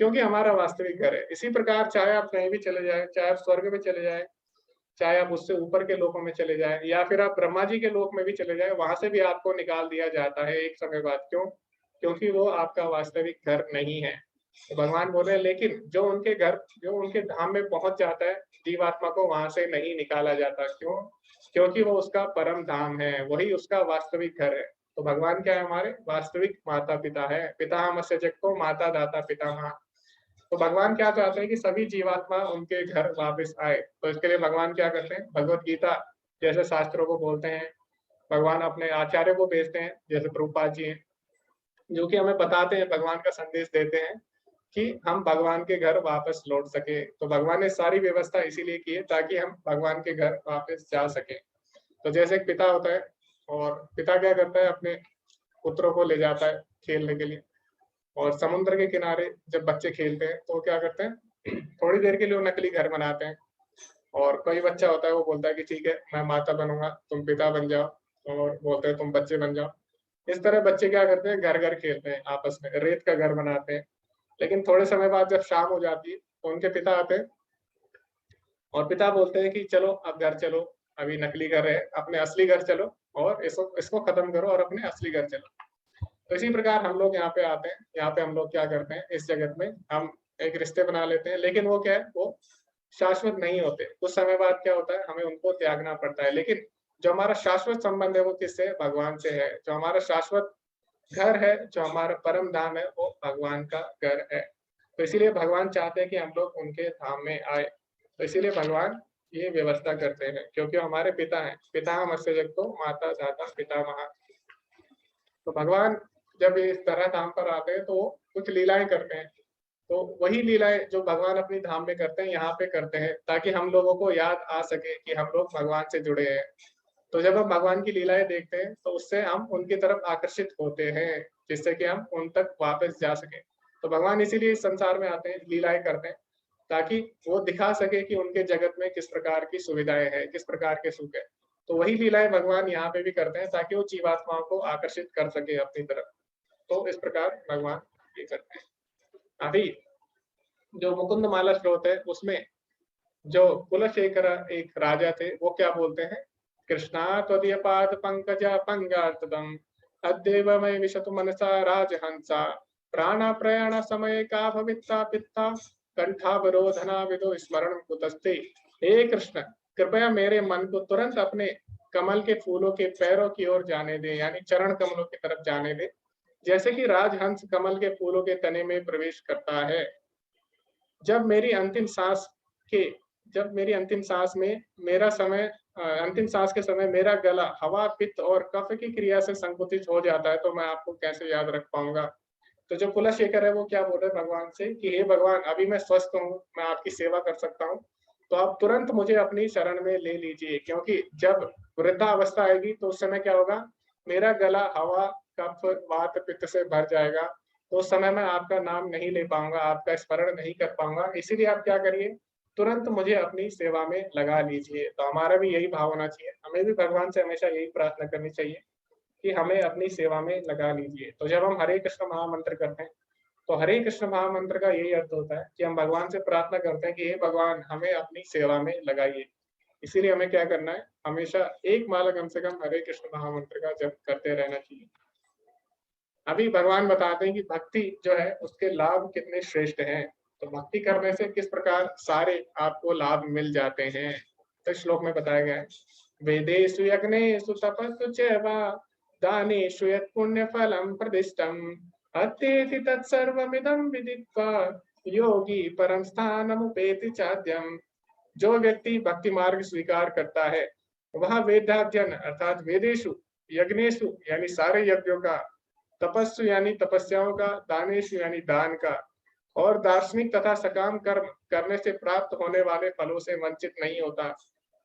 क्योंकि हमारा वास्तविक घर है। इसी प्रकार चाहे आप कहीं भी चले जाए, चाहे आप स्वर्ग में चले जाए, चाहे आप उससे ऊपर के लोकों में चले जाए, या फिर आप ब्रह्मा जी के लोक में भी चले जाए, वहां से भी आपको निकाल दिया जाता है एक समय बाद। क्यों? क्योंकि वो आपका वास्तविक घर नहीं है। तो भगवान बोल रहे हैं लेकिन जो उनके धाम में पहुंच जाता है, जीवात्मा को वहां से नहीं निकाला जाता। क्यों? क्योंकि वो उसका परम धाम है, वही उसका वास्तविक घर है। तो भगवान क्या है, हमारे वास्तविक माता पिता है। पितामहस्य जगतो माता दाता पितामह। तो भगवान क्या चाहते हैं कि सभी जीवात्मा उनके घर वापस आए। तो इसके लिए भगवान क्या करते हैं, भगवत गीता जैसे शास्त्रों को बोलते हैं, भगवान अपने आचार्य को भेजते हैं, जैसे प्रभुपाद जी हैं, जो कि हमें बताते हैं, भगवान का संदेश देते हैं कि हम भगवान के घर वापस लौट सके। तो भगवान ने सारी व्यवस्था इसीलिए की है ताकि हम भगवान के घर वापस जा सके। तो जैसे एक पिता होता है, और पिता क्या करता है, अपने पुत्रों को ले जाता है खेलने के लिए, और समुद्र के किनारे जब बच्चे खेलते हैं तो क्या करते हैं, थोड़ी देर के लिए वो नकली घर बनाते हैं। और कोई बच्चा होता है वो बोलता है कि ठीक है मैं माता बनूंगा, तुम पिता बन जाओ, और बोलते हैं तुम बच्चे बन जाओ। इस तरह बच्चे क्या करते हैं, घर घर खेलते हैं, आपस में रेत का घर बनाते हैं। लेकिन थोड़े समय बाद जब शाम हो जाती है तो उनके पिता आते हैं और पिता बोलते हैं कि चलो अब घर चलो, अभी नकली घर है, अपने असली घर चलो, और इसको खत्म करो और अपने असली घर चलो। तो इसी प्रकार हम लोग यहाँ पे आते हैं। यहाँ पे हम लोग क्या करते हैं, इस जगत में हम एक रिश्ते बना लेते हैं, लेकिन वो क्या है, वो शाश्वत नहीं होते। कुछ समय बाद क्या होता है, हमें उनको त्यागना पड़ता है। लेकिन जो हमारा शाश्वत संबंध है वो किससे है? भगवान से है। जो हमारा शाश्वत घर है, जो हमारा परम धाम है, वो भगवान का घर है। तो इसीलिए भगवान चाहते हैं कि हम लोग उनके धाम में आए। तो इसीलिए भगवान ये व्यवस्था करते हैं, क्योंकि वो हमारे पिता हैं। पिता मत्स्य जगतो माता धाता पितामह। तो भगवान जब इस तरह धाम पर आते हैं तो वो कुछ लीलाएं करते हैं। तो वही लीलाएं जो भगवान अपनी धाम में करते हैं, यहाँ पे करते हैं, ताकि हम लोगों को याद आ सके कि हम लोग भगवान से जुड़े हैं। तो जब हम भगवान की लीलाएं देखते हैं तो उससे हम उनकी तरफ आकर्षित होते हैं, जिससे कि हम उन तक वापस जा सके। तो भगवान इसीलिए इस संसार में आते हैं, लीलाएं करते हैं, ताकि वो दिखा सके कि उनके जगत में किस प्रकार की सुविधाएं हैं, किस प्रकार के सुख है। तो वही लीलाएं भगवान यहाँ पे भी करते हैं, ताकि वो जीवात्माओं को आकर्षित कर सके अपनी तरफ। तो इस प्रकार भगवान ये करते हैं। अभी जो मुकुंद माला स्रोत है, उसमें जो कुलशेखर एक राजा थे, वो क्या बोलते हैं? कृष्णा त्वदीय पाद पंकज पंगार्तदम अद्यैव मयि विशतु मनसा राजहंसा प्राण प्रयाण समय का भविता पिता कंठावरोधना विदो स्मरण कुतस्ते। हे कृष्ण, कृपया मेरे मन को तुरंत अपने कमल के फूलों के पैरों की ओर जाने दे, यानी चरण कमलों की तरफ जाने दे, जैसे कि राजहंस कमल के फूलों के तने में प्रवेश करता है। जब मेरी अंतिम सांस के जब मेरी अंतिम सांस में मेरा समय अंतिम सांस के समय मेरा गला हवा, पित्त और कफ की क्रिया से संकुचित हो जाता है, तो मैं आपको कैसे याद रख पाऊंगा? तो जो कुलशेखर है वो क्या बोल रहे हैं भगवान से कि हे भगवान, अभी मैं स्वस्थ हूँ, मैं आपकी सेवा कर सकता हूँ, तो आप तुरंत मुझे अपनी शरण में ले लीजिए, क्योंकि जब वृद्धावस्था आएगी तो उस समय क्या होगा, मेरा गला हवा, कफ, वात, पित्त से भर जाएगा। तो उस समय मैं आपका नाम नहीं ले पाऊंगा, आपका स्मरण नहीं कर पाऊंगा। इसीलिए आप क्या करिए, तुरंत मुझे अपनी सेवा में लगा लीजिए। तो हमारा भी यही भाव होना चाहिए, हमें भी भगवान से हमेशा यही प्रार्थना करनी चाहिए कि हमें अपनी सेवा में लगा लीजिए। तो जब हम हरे कृष्ण महामंत्र करते हैं, तो हरे कृष्ण महामंत्र का यही अर्थ होता है कि हम भगवान से प्रार्थना करते हैं कि हे भगवान, हमें अपनी सेवा में लगाइए। इसीलिए हमें क्या करना है, हमेशा एक माला कम से कम हरे कृष्ण महामंत्र का जप करते रहना चाहिए। अभी भगवान बताते हैं कि भक्ति जो है उसके लाभ कितने श्रेष्ठ हैं। तो भक्ति करने से किस प्रकार सारे आपको लाभ मिल जाते हैं, तो श्लोक में बताया गया है। वेदेषु यज्ञेषु तपस्सु च वा दानेषु यत् पुण्यफलं प्रदिष्टम् अत्येति तत्सर्वमिदं विदित्वा योगी परम स्थानमुपेति चाद्यम्। जो व्यक्ति भक्ति मार्ग स्वीकार करता है, वह वेदाध्ययन अर्थात वेदेषु, यज्ञेषु यानी सारे यज्ञों का, तपस्सु यानी तपस्याओं का, दानेषु यानी दान का, और दार्शनिक तथा सकाम कर्म करने से प्राप्त होने वाले फलों से वंचित नहीं होता।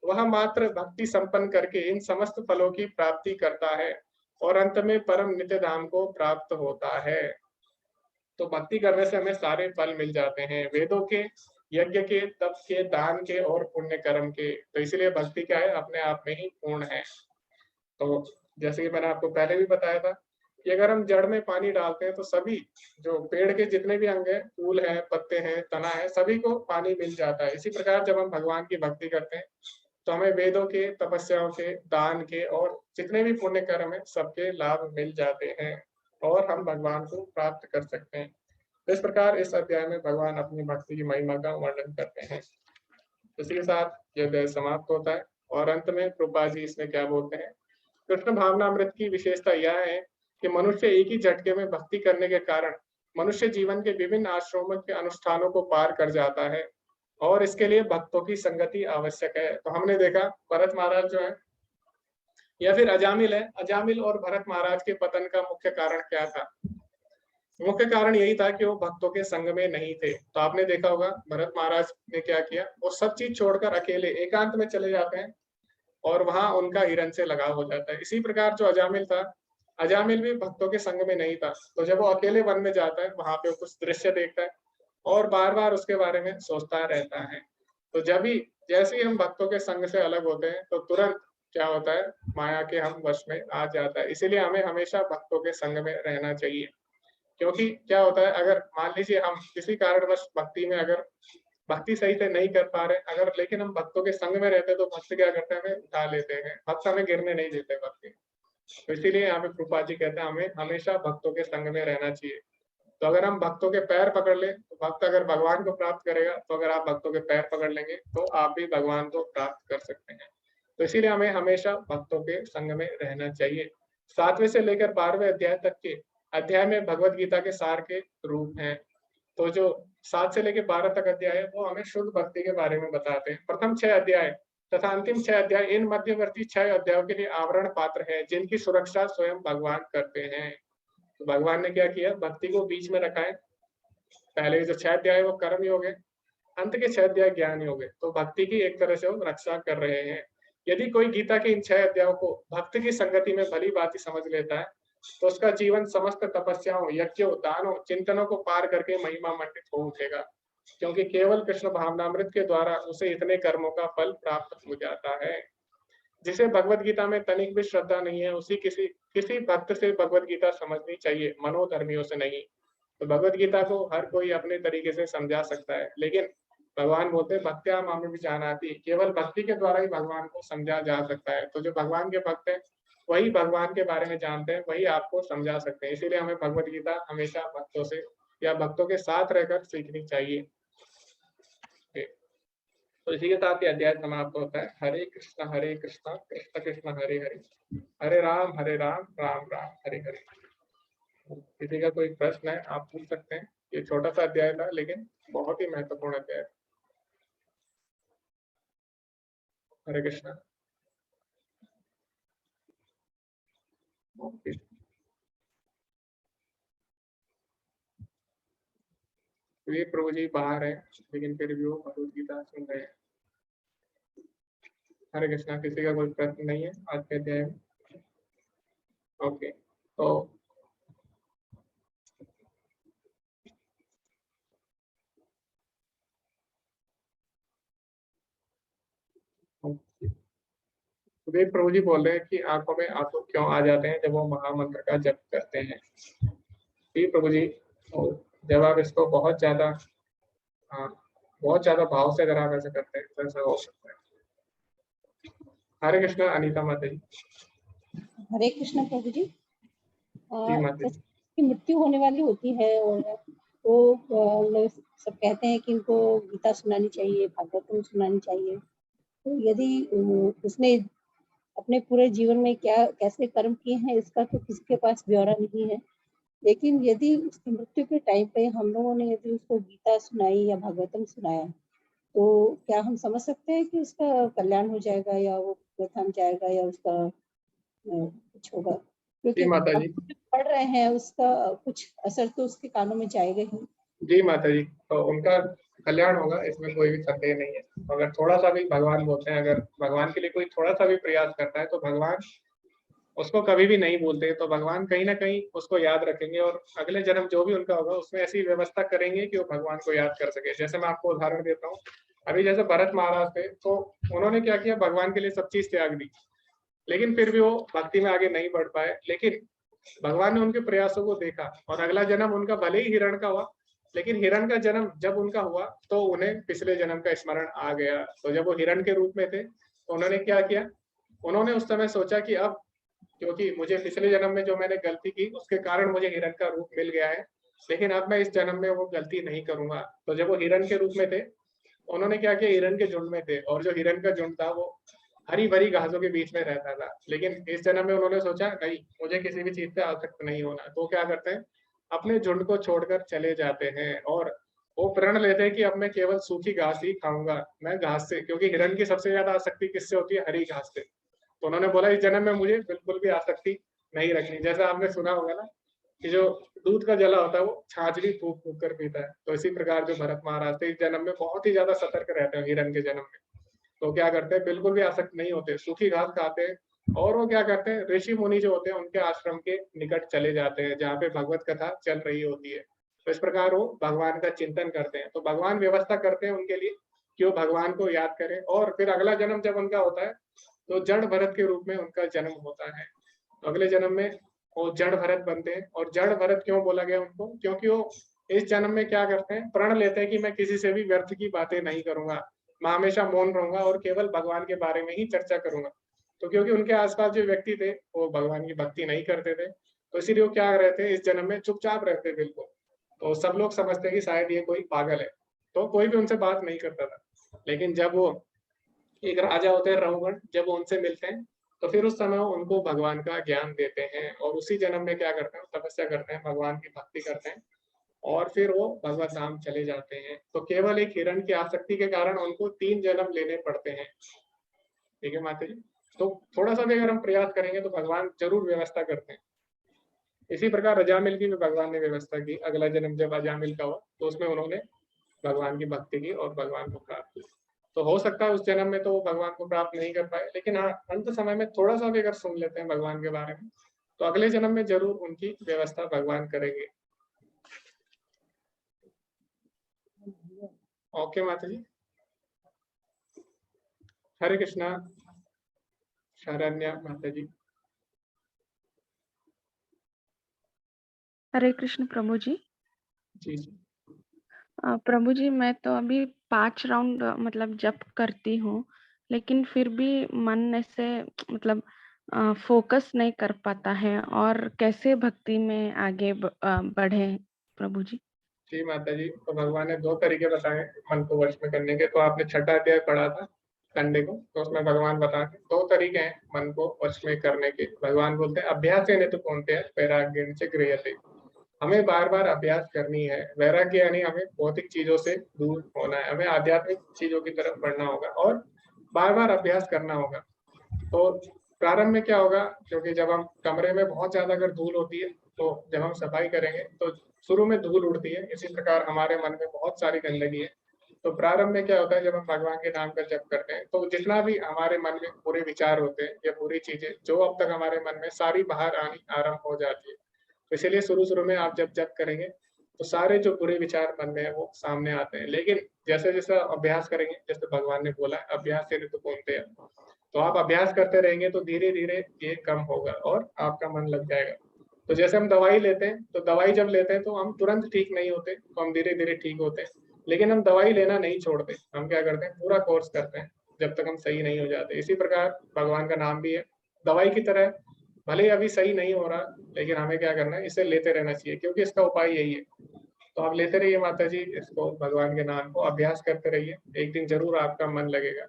वह मात्र भक्ति संपन्न करके इन समस्त फलों की प्राप्ति करता है और अंत में परम नित्य धाम को प्राप्त होता है। तो भक्ति करने से हमें सारे फल मिल जाते हैं, वेदों के, यज्ञ के, तप के, दान के और पुण्य कर्म के। तो इसलिए भक्ति क्या है, अपने आप में ही पूर्ण है। तो जैसे कि मैंने आपको पहले भी बताया था कि अगर हम जड़ में पानी डालते हैं तो सभी जो पेड़ के जितने भी अंग हैं, फूल है, पत्ते हैं, तना है, सभी को पानी मिल जाता है। इसी प्रकार जब हम भगवान की भक्ति करते हैं तो हमें वेदों के, तपस्याओं के, दान के और जितने भी पुण्य कर्म है सबके लाभ मिल जाते हैं और हम भगवान को प्राप्त कर सकते हैं। इस प्रकार इस अध्याय में भगवान अपनी भक्ति की महिमा का वर्णन करते हैं। इसी के साथ यह अध्याय समाप्त होता है और अंत में कृपा जी इसमें क्या बोलते हैं। कृष्ण भावनामृत की विशेषता यह है कि मनुष्य एक ही झटके में भक्ति करने के कारण मनुष्य जीवन के विभिन्न आश्रमों के अनुष्ठानों को पार कर जाता है और इसके लिए भक्तों की संगति आवश्यक है। तो हमने देखा भरत महाराज जो है या फिर अजामिल है, अजामिल और भरत महाराज के पतन का मुख्य कारण क्या था? मुख्य कारण यही था कि वो भक्तों के संग में नहीं थे। तो आपने देखा होगा भरत महाराज ने क्या किया, वो सब चीज छोड़कर अकेले एकांत में चले जाते हैं और वहां उनका हिरण से लगाव हो जाता है। इसी प्रकार जो अजामिल था, अजामिल भी भक्तों के संग में नहीं था। तो जब वो अकेले वन में जाता है, वहां पे कुछ दृश्य देखता है और बार बार उसके बारे में सोचता रहता है। तो जब भी जैसे ही हम भक्तों के संग से अलग होते हैं तो तुरंत क्या होता है, माया के हम वश में आ जाता है। इसीलिए हमें हमेशा भक्तों के संग में रहना चाहिए। क्योंकि क्या होता है, अगर मान लीजिए हम किसी कारणवश भक्ति में अगर भक्ति सही से नहीं कर पा रहे, अगर लेकिन हम भक्तों के संग में रहते तो भक्त क्या करते हैं, हमें उठा लेते हैं, भक्त हमें गिरने नहीं देते भक्ति। तो इसीलिए यहाँ पे कृपा जी कहते हैं हमें हमेशा भक्तों के संग में रहना चाहिए। तो अगर हम भक्तों के पैर पकड़ लें तो भक्त अगर भगवान को प्राप्त करेगा, तो अगर आप भक्तों के पैर पकड़ लेंगे तो आप भी भगवान को प्राप्त कर सकते हैं। तो इसीलिए हमें हमेशा भक्तों के संग में रहना चाहिए। 7वें से लेकर 12वें अध्याय तक के अध्याय में भगवत गीता के सार के रूप हैं। तो जो 7 से लेकर 12 तक अध्याय है वो हमें शुद्ध भक्ति के बारे में बताते हैं। प्रथम 6 अध्याय तथा अंतिम 6 अध्याय, इन मध्यवर्ती 6 अध्यायों के लिए आवरण पात्र है, जिनकी सुरक्षा स्वयं भगवान करते हैं। तो भगवान ने क्या किया, भक्ति को बीच में रखा है। पहले जो 6 अध्याय वो कर्म योग है, अंत के 6 अध्याय ज्ञान योग है। तो भक्ति की एक तरह से वो रक्षा कर रहे हैं। यदि कोई गीता के इन 6 अध्यायों को भक्त की संगति में भली भांति समझ लेता है तो उसका जीवन समस्त तपस्याओं, यज्ञों, दानों, चिंतनों को पार करके महिमा मंडित हो उठेगा, क्योंकि केवल कृष्ण भावनामृत के द्वारा उसे इतने कर्मों का फल प्राप्त हो जाता है। जिसे भगवत गीता में तनिक भी श्रद्धा नहीं है, उसी किसी भक्त से भगवत गीता समझनी चाहिए, मनोधर्मियों से नहीं। तो भगवत गीता को हर कोई अपने तरीके से समझा सकता है, लेकिन भगवान बोलते हैं भक्त्या माम विजानाति, केवल भक्ति के द्वारा ही भगवान को समझा जा सकता है। तो जो भगवान के भक्त हैं वही भगवान के बारे में जानते हैं, वही आपको समझा सकते हैं। इसीलिए हमें भगवत गीता हमेशा भक्तों से या भक्तों के साथ रहकर सीखनी चाहिए। तो इसी के साथ ये अध्याय समाप्त होता है। हरे कृष्ण कृष्ण कृष्ण हरे हरे, हरे राम राम राम हरे हरे। किसी का कोई प्रश्न है आप पूछ सकते हैं। ये छोटा सा अध्याय था लेकिन बहुत ही महत्वपूर्ण अध्याय। हरे कृष्ण। ये प्रभु जी बाहर है लेकिन फिर भी वो भगवत गीता सुन रहे हैं। हरे कृष्णा। किसी का कोई प्रश्न नहीं है आज के अध्याय में? ओके, तो सुदेव प्रभु जी बोल रहे हैं कि आंखों में आंसू क्यों आ जाते हैं जब वो महामंत्र का जप करते हैं। जी प्रभु जी, जब आप इसको बहुत ज्यादा भाव से अगर आप ऐसे करते हैं तो ऐसा हो सकता है। हरे कृष्णा। अनीता माता जी। हरे कृष्ण प्रभु जी। माता जी। की मृत्यु होने वाली होती है और तो लोग सब कहते हैं कि इनको गीता सुनानी चाहिए, भागवतम सुनानी चाहिए। तो यदि उसने अपने पूरे जीवन में क्या कैसे कर्म किए हैं इसका तो किसी के पास ब्यौरा नहीं है, लेकिन यदि उसकी मृत्यु के टाइम पे हम लोगों ने यदि उसको गीता सुनाई या भागवतम सुनाया तो क्या हम समझ सकते हैं कि उसका कल्याण हो जाएगा या वो थम जाएगा या उसका कुछ होगा? क्योंकि माता जी पढ़ रहे हैं उसका कुछ असर तो उसके कानों में जाएगा ही। जी माता जी, तो उनका कल्याण होगा, इसमें कोई भी संदेह नहीं है। अगर थोड़ा सा भी भगवान बोलते हैं, अगर भगवान के लिए कोई थोड़ा सा भी प्रयास करता है तो भगवान उसको कभी भी नहीं भूलते। तो भगवान कहीं ना कहीं उसको याद रखेंगे और अगले जन्म जो भी उनका होगा उसमें ऐसी व्यवस्था करेंगे कि वो भगवान को याद कर सके। जैसे मैं आपको उदाहरण देता हूँ, अभी जैसे भरत महाराज थे तो उन्होंने क्या किया, भगवान के लिए सब चीज त्याग दी, लेकिन फिर भी वो भक्ति में आगे नहीं बढ़ पाए। लेकिन भगवान ने उनके प्रयासों को देखा और अगला जन्म उनका भले ही हिरण का हुआ, लेकिन हिरण का जन्म जब उनका हुआ तो उन्हें पिछले जन्म का स्मरण आ गया। तो जब वो हिरण के रूप में थे तो उन्होंने क्या किया, उन्होंने उस समय सोचा कि अब क्योंकि मुझे पिछले जन्म में जो मैंने गलती की उसके कारण मुझे हिरण का रूप मिल गया है, लेकिन अब मैं इस जन्म में वो गलती नहीं करूंगा। तो जब वो हिरण के रूप में थे उन्होंने क्या किया, हिरण के झुंड में थे और जो हिरण का झुंड था वो हरी भरी घासों के बीच में रहता था। लेकिन इस जन्म में उन्होंने सोचा नहीं, मुझे किसी भी चीज से आसक्त नहीं होना। तो क्या करते हैं, अपने झुंड को छोड़कर चले जाते हैं और वो प्रण लेते हैं कि अब मैं केवल सूखी घास ही खाऊंगा, मैं घास से, क्योंकि हिरण की सबसे ज्यादा आसक्ति किससे होती है, हरी घास से। तो उन्होंने बोला इस जन्म में मुझे बिल्कुल भी आसक्ति नहीं रखनी। जैसा आपने सुना होगा ना कि जो दूध का जला होता है वो छाछ भी फूक फूक कर पीता है, तो इसी प्रकार जो भरत महाराज थे इस जन्म में बहुत ही ज्यादा सतर्क रहते हैं हिरण के जन्म में। तो क्या करते हैं, बिल्कुल भी आसक्त नहीं होते, सूखी घास खाते हैं और वो क्या करते हैं, ऋषि मुनि जो होते हैं उनके आश्रम के निकट चले जाते हैं जहाँ पे भगवत कथा चल रही होती है। तो इस प्रकार वो भगवान का चिंतन करते हैं। तो भगवान व्यवस्था करते हैं उनके लिए कि वो भगवान को याद करें और फिर अगला जन्म जब उनका होता है तो जड़ भरत के रूप में उनका जन्म होता है। तो अगले जन्म में वो जड़ भरत बनते हैं। और जड़ भरत क्यों बोला गया उनको, क्योंकि वो इस जन्म में क्या करते हैं, प्रण लेते हैं कि मैं किसी से भी व्यर्थ की बातें नहीं करूंगा, मैं हमेशा मौन रहूंगा और केवल भगवान के बारे में ही चर्चा करूंगा। तो क्योंकि उनके आसपास जो व्यक्ति थे वो भगवान की भक्ति नहीं करते थे, तो इसीलिए वो क्या रहते इस जन्म में चुपचाप रहते बिल्कुल। तो सब लोग समझते हैं कि शायद ये कोई पागल है, तो कोई भी उनसे बात नहीं करता था। लेकिन जब वो एक राजा होते हैं रहुगण, जब वो उनसे मिलते हैं तो फिर उस समय वो उनको भगवान का ज्ञान देते हैं और उसी जन्म में क्या करते हैं, तपस्या करते हैं, भगवान की भक्ति करते हैं और फिर वो भगवत धाम चले जाते हैं। तो केवल एक हिरण की आसक्ति के कारण उनको 3 जन्म लेने पड़ते हैं। ठीक है माता जी, तो थोड़ा सा भी अगर हम प्रयास करेंगे तो भगवान जरूर व्यवस्था करते हैं। इसी प्रकार अजामिल की भी भगवान ने व्यवस्था की। अगला जन्म जब अजामिल का हुआ तो उसमें उन्होंने भगवान की भक्ति की और भगवान को प्राप्त किया। तो हो सकता है उस जन्म में तो वो भगवान को प्राप्त नहीं कर पाए, लेकिन हाँ अंत समय में थोड़ा सा भी अगर सुन लेते हैं भगवान के बारे में तो अगले जन्म में जरूर उनकी व्यवस्था भगवान करेंगे। ओके माता जी, हरे कृष्णा। शरण्या माता जी। हरे कृष्ण प्रभु जी। जी जी। प्रभु जी मैं तो अभी 5 राउंड मतलब जप करती हूँ, लेकिन फिर भी मन ऐसे मतलब फोकस नहीं कर पाता है, और कैसे भक्ति में आगे बढ़े प्रभु जी। जी माता जी, तो भगवान ने 2 तरीके बताए मन को वश में करने के। तो आपने 6ठा अध्याय पढ़ा था संडे को, तो उसमें भगवान बताते 2 तरीके हैं मन को वश में करने के। भगवान बोलते हैं अभ्यास तो कौनते हैं वैराग्य से गृह्यते। हमें बार बार अभ्यास करनी है। वैराग्य यानी हमें भौतिक चीजों से दूर होना है, हमें आध्यात्मिक चीजों की तरफ बढ़ना होगा और बार बार अभ्यास करना होगा। तो प्रारंभ में क्या होगा, क्योंकि जब हम कमरे में बहुत ज्यादा अगर धूल होती है तो जब हम सफाई करेंगे तो शुरू में धूल उड़ती है। इसी प्रकार हमारे मन में बहुत सारी गंदगी है। तो प्रारंभ में क्या होता है, जब हम भगवान के नाम का जप करते हैं तो जितना भी हमारे मन में बुरे विचार होते हैं या बुरी चीजें जो अब तक हमारे मन में, सारी बाहर आनी आरंभ हो जाती है। तो इसीलिए शुरू में आप जब जप करेंगे तो सारे जो बुरे विचार मन में है वो सामने आते हैं। लेकिन जैसे जैसे अभ्यास करेंगे, जैसे भगवान ने बोला अभ्यास से तो बोलते हैं, तो आप अभ्यास करते रहेंगे तो धीरे धीरे ये कम होगा और आपका मन लग जाएगा। तो जैसे हम दवाई लेते हैं, तो दवाई जब लेते हैं तो हम तुरंत ठीक नहीं होते, तो हम धीरे धीरे ठीक होते हैं। लेकिन हम दवाई लेना नहीं छोड़ते, हम क्या करते हैं पूरा कोर्स करते हैं जब तक हम सही नहीं हो जाते। इसी प्रकार भगवान का नाम भी है दवाई की तरह, भले ही अभी सही नहीं हो रहा लेकिन हमें क्या करना है, इसे लेते रहना चाहिए क्योंकि इसका उपाय यही है। तो आप लेते रहिए माता जी इसको, भगवान के नाम को अभ्यास करते रहिए, एक दिन जरूर आपका मन लगेगा।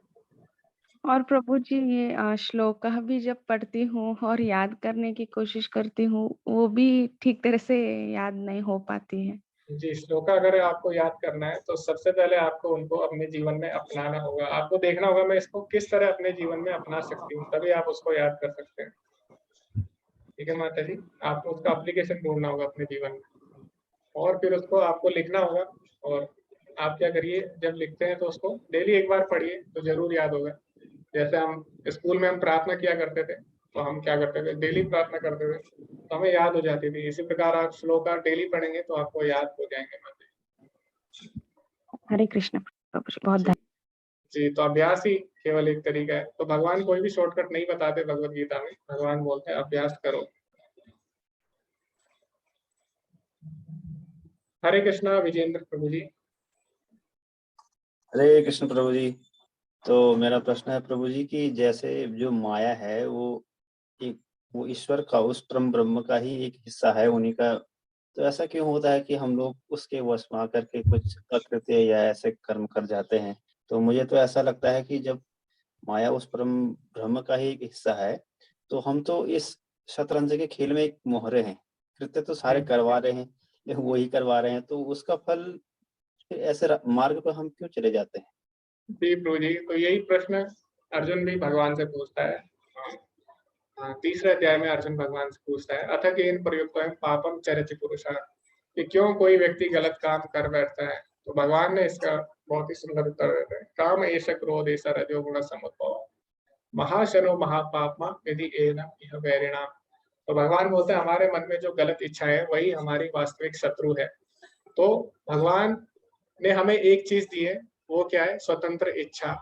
और प्रभु जी ये श्लोक भी जब पढ़ती हूँ और याद करने की कोशिश करती हूँ, वो भी ठीक तरह से याद नहीं हो पाती है। जी, श्लोका अगर आपको याद करना है तो सबसे पहले आपको उनको अपने जीवन में अपनाना होगा। आपको देखना होगा मैं इसको किस तरह अपने जीवन में अपना सकती हूँ, तभी आप उसको याद कर सकते हैं। ठीक है माता जी, आपको उसका एप्लीकेशन ढूंढना होगा अपने जीवन में और फिर उसको आपको लिखना होगा। और आप क्या करिए, जब लिखते हैं तो उसको डेली एक बार पढ़िए तो जरूर याद होगा। जैसे हम स्कूल में हम प्रार्थना किया करते थे, तो हम क्या करते थे, डेली प्रार्थना करते थे तो हमें याद हो जाती थी। इसी प्रकार आप श्लोका डेली पढ़ेंगे तो आपको याद हो जाएंगे माता जी। हरे कृष्ण प्रभु जी, बहुत धन्यवाद। जी, तो अभ्यास ही केवल एक तरीका है। तो भगवान कोई भी शॉर्टकट नहीं बताते भगवत गीता में, भगवान बोलते हैं अभ्यास करो। हरे कृष्णा विजेंद्र प्रभु जी। हरे कृष्ण प्रभु जी। तो मेरा प्रश्न है प्रभु जी कि जैसे जो माया है वो ईश्वर का, उस परम ब्रह्म का ही एक हिस्सा है, उन्हीं का। तो ऐसा क्यों होता है कि हम लोग उसके वश में आकर के कुछ अकृत्य या ऐसे कर्म कर जाते हैं? तो मुझे तो ऐसा लगता है कि जब माया उस परम ब्रह्म का ही एक हिस्सा है तो हम तो इस शतरंज के खेल में एक मोहरे हैं। कृत्य तो सारे करवा रहे हैं, लेकिन वो ही करवा रहे हैं, तो उसका फल फिर ऐसे मार्ग पर हम क्यों चले जाते हैं? जी प्रभु जी, तो यही प्रश्न अर्जुन भी भगवान से पूछता है। तीसरे अध्याय में अर्जुन भगवान से पूछता है अथ केन प्रयुक्तो पापम चरति पुरुषः, कि क्यों कोई व्यक्ति गलत काम कर बैठता है। तो भगवान ने इसका बहुत ही सुंदर उत्तर देते हैं, काम एष क्रोध एष रजोगुण समुद्भव महाशनो महापापमा यदि एनम इह वैरिणाम। तो भगवान बोलते हैं हमारे मन में जो गलत इच्छा है वही हमारी वास्तविक शत्रु है। तो भगवान ने हमें एक चीज दी है, वो क्या है, स्वतंत्र इच्छा।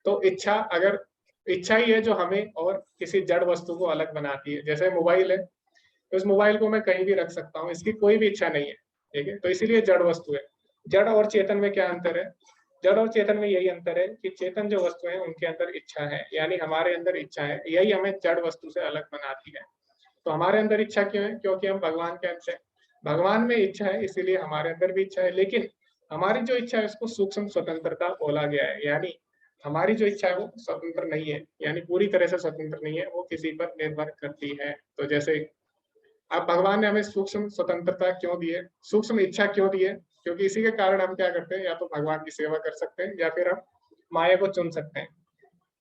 तो इच्छा अगर इच्छा ही है जो हमें और किसी जड़ वस्तु को अलग बनाती है। जैसे मोबाइल है, तो इस मोबाइल को मैं कहीं भी रख सकता हूँ, इसकी कोई भी इच्छा नहीं है। ठीक है, तो इसीलिए जड़ वस्तु है। जड़ और चेतन में क्या अंतर है? जड़ और चेतन में यही अंतर है कि चेतन जो वस्तु है उनके अंदर इच्छा है, यानी हमारे अंदर इच्छा है, यही हमें जड़ वस्तु से अलग बनाती है। तो हमारे अंदर इच्छा क्यों है? क्योंकि हम भगवान के अंश हैं। भगवान में इच्छा है, इसीलिए हमारे अंदर भी इच्छा है, लेकिन हमारी जो इच्छा है उसको सूक्ष्म स्वतंत्रता बोला गया है। यानी हमारी जो इच्छा है वो स्वतंत्र नहीं है, यानी पूरी तरह से स्वतंत्र नहीं है, वो किसी पर निर्भर करती है। तो जैसे अब भगवान ने हमें सूक्ष्म स्वतंत्रता क्यों दी है, सूक्ष्म इच्छा क्यों दी है? क्योंकि इसी के कारण हम क्या करते हैं, या तो भगवान की सेवा कर सकते हैं या फिर हम माया को चुन सकते हैं।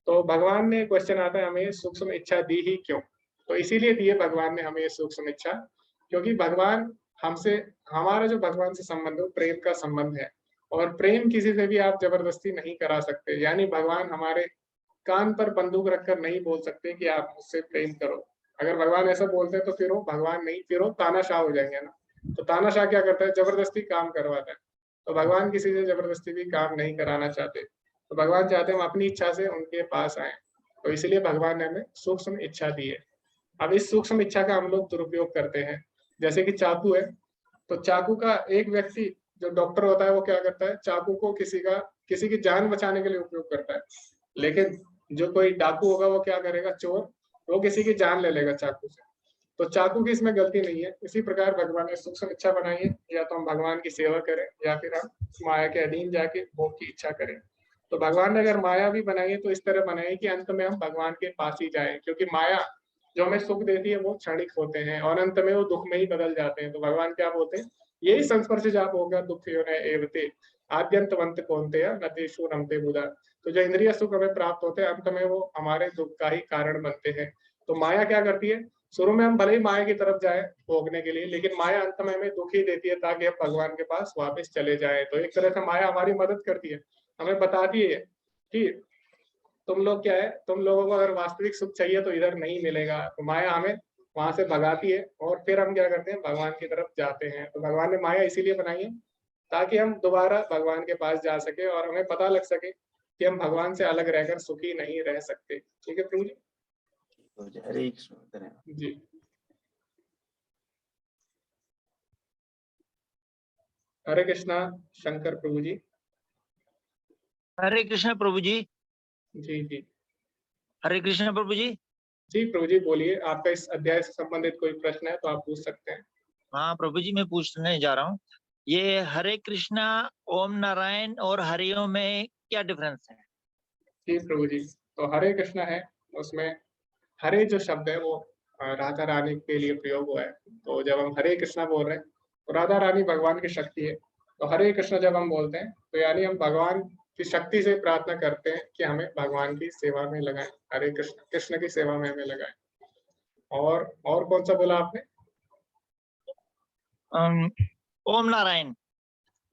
तो भगवान ने क्वेश्चन आता है हमें सूक्ष्म इच्छा दी ही क्यों? तो इसीलिए दी है भगवान ने हमें ये सूक्ष्म इच्छा, क्योंकि भगवान हमसे, हमारा जो भगवान से संबंध है वो प्रेम का संबंध है, और प्रेम किसी से भी आप जबरदस्ती नहीं करा सकते। यानी भगवान हमारे कान पर बंदूक रखकर नहीं बोल सकते कि आप मुझसे प्रेम करो। अगर भगवान ऐसा बोलते हैं तो फिर वो भगवान नहीं, फिर वो तानाशाह हो जाएंगे ना। तो तानाशाह क्या करता है, जबरदस्ती काम करवाता है। तो भगवान किसी से जबरदस्ती भी काम नहीं कराना चाहते, तो भगवान चाहते हैं हम अपनी इच्छा से उनके पास आए। तो इसलिए भगवान ने हमें सूक्ष्म इच्छा दी है। अब इस सूक्ष्म इच्छा का हम लोग दुरुपयोग करते हैं। जैसे कि चाकू है, तो चाकू का एक व्यक्ति जो डॉक्टर होता है वो क्या करता है, चाकू को किसी की जान बचाने के लिए उपयोग करता है। लेकिन जो कोई डाकू होगा वो क्या करेगा, चोर, वो किसी की जान ले लेगा चाकू से। तो चाकू की इसमें गलती नहीं है। इसी प्रकार भगवान ने सूक्ष्म इच्छा बनाई है, या तो हम भगवान की सेवा करें या फिर हम माया के अधीन जाके भोग की इच्छा करें। तो भगवान ने अगर माया भी बनाई है तो इस तरह बनाई है कि अंत में हम भगवान के पास ही जाए, क्योंकि माया जो हमें सुख देती है वो क्षणिक होते हैं और अंत में वो दुख में ही बदल जाते हैं। तो भगवान क्या बोलते हैं, यही संस्पर्श जाप होगा दुख एवते आद्यंतवंत कौनते नतीशु रमते बुधा। तो जो इंद्रिय सुख हमें प्राप्त होते हैं अंत में वो हमारे दुख का ही कारण बनते हैं। तो माया क्या करती है, शुरू में हम भले ही माया की तरफ जाए भोगने के लिए, लेकिन माया अंत में हमें दुख ही देती है ताकि हम भगवान के पास वापस चले जाए। तो एक तरह से माया हमारी मदद करती है, हमें बताती है कि तुम लोग क्या है, तुम लोगों को अगर वास्तविक सुख चाहिए तो इधर नहीं मिलेगा। तो माया हमें वहां से भगाती है और फिर हम क्या करते हैं, भगवान की तरफ जाते हैं। तो भगवान ने माया इसीलिए बनाई है ताकि हम दोबारा भगवान के पास जा सके और हमें पता लग सके कि हम भगवान से अलग रहकर सुखी नहीं रह सकते। ठीक है प्रभु जी? हरे कृष्ण, धन्यवाद जी। हरे कृष्णा शंकर प्रभु जी। हरे कृष्ण प्रभु जी। जी जी हरे कृष्ण प्रभु जी। जी प्रभु जी बोलिए, आपका इस अध्याय से संबंधित कोई प्रश्न है तो आप पूछ सकते हैं। हाँ प्रभु जी, मैं पूछने जा रहा हूँ, ये हरे कृष्णा, ओम नारायण और हरिओम में क्या डिफरेंस है? जी प्रभु जी, तो हरे कृष्णा है, उसमें हरे जो शब्द है वो राधा रानी के लिए प्रयोग हुआ है। तो जब हम हरे कृष्णा बोल रहे हैं तो राधा रानी भगवान की शक्ति है। तो हरे कृष्णा जब हम बोलते हैं तो यानी हम भगवान की शक्ति से प्रार्थना करते हैं कि हमें भगवान की सेवा में लगाएं, हरे कृष्ण, कृष्ण की सेवा में हमें लगाएं। और कौन सा बोला आपने? ओम नारायण।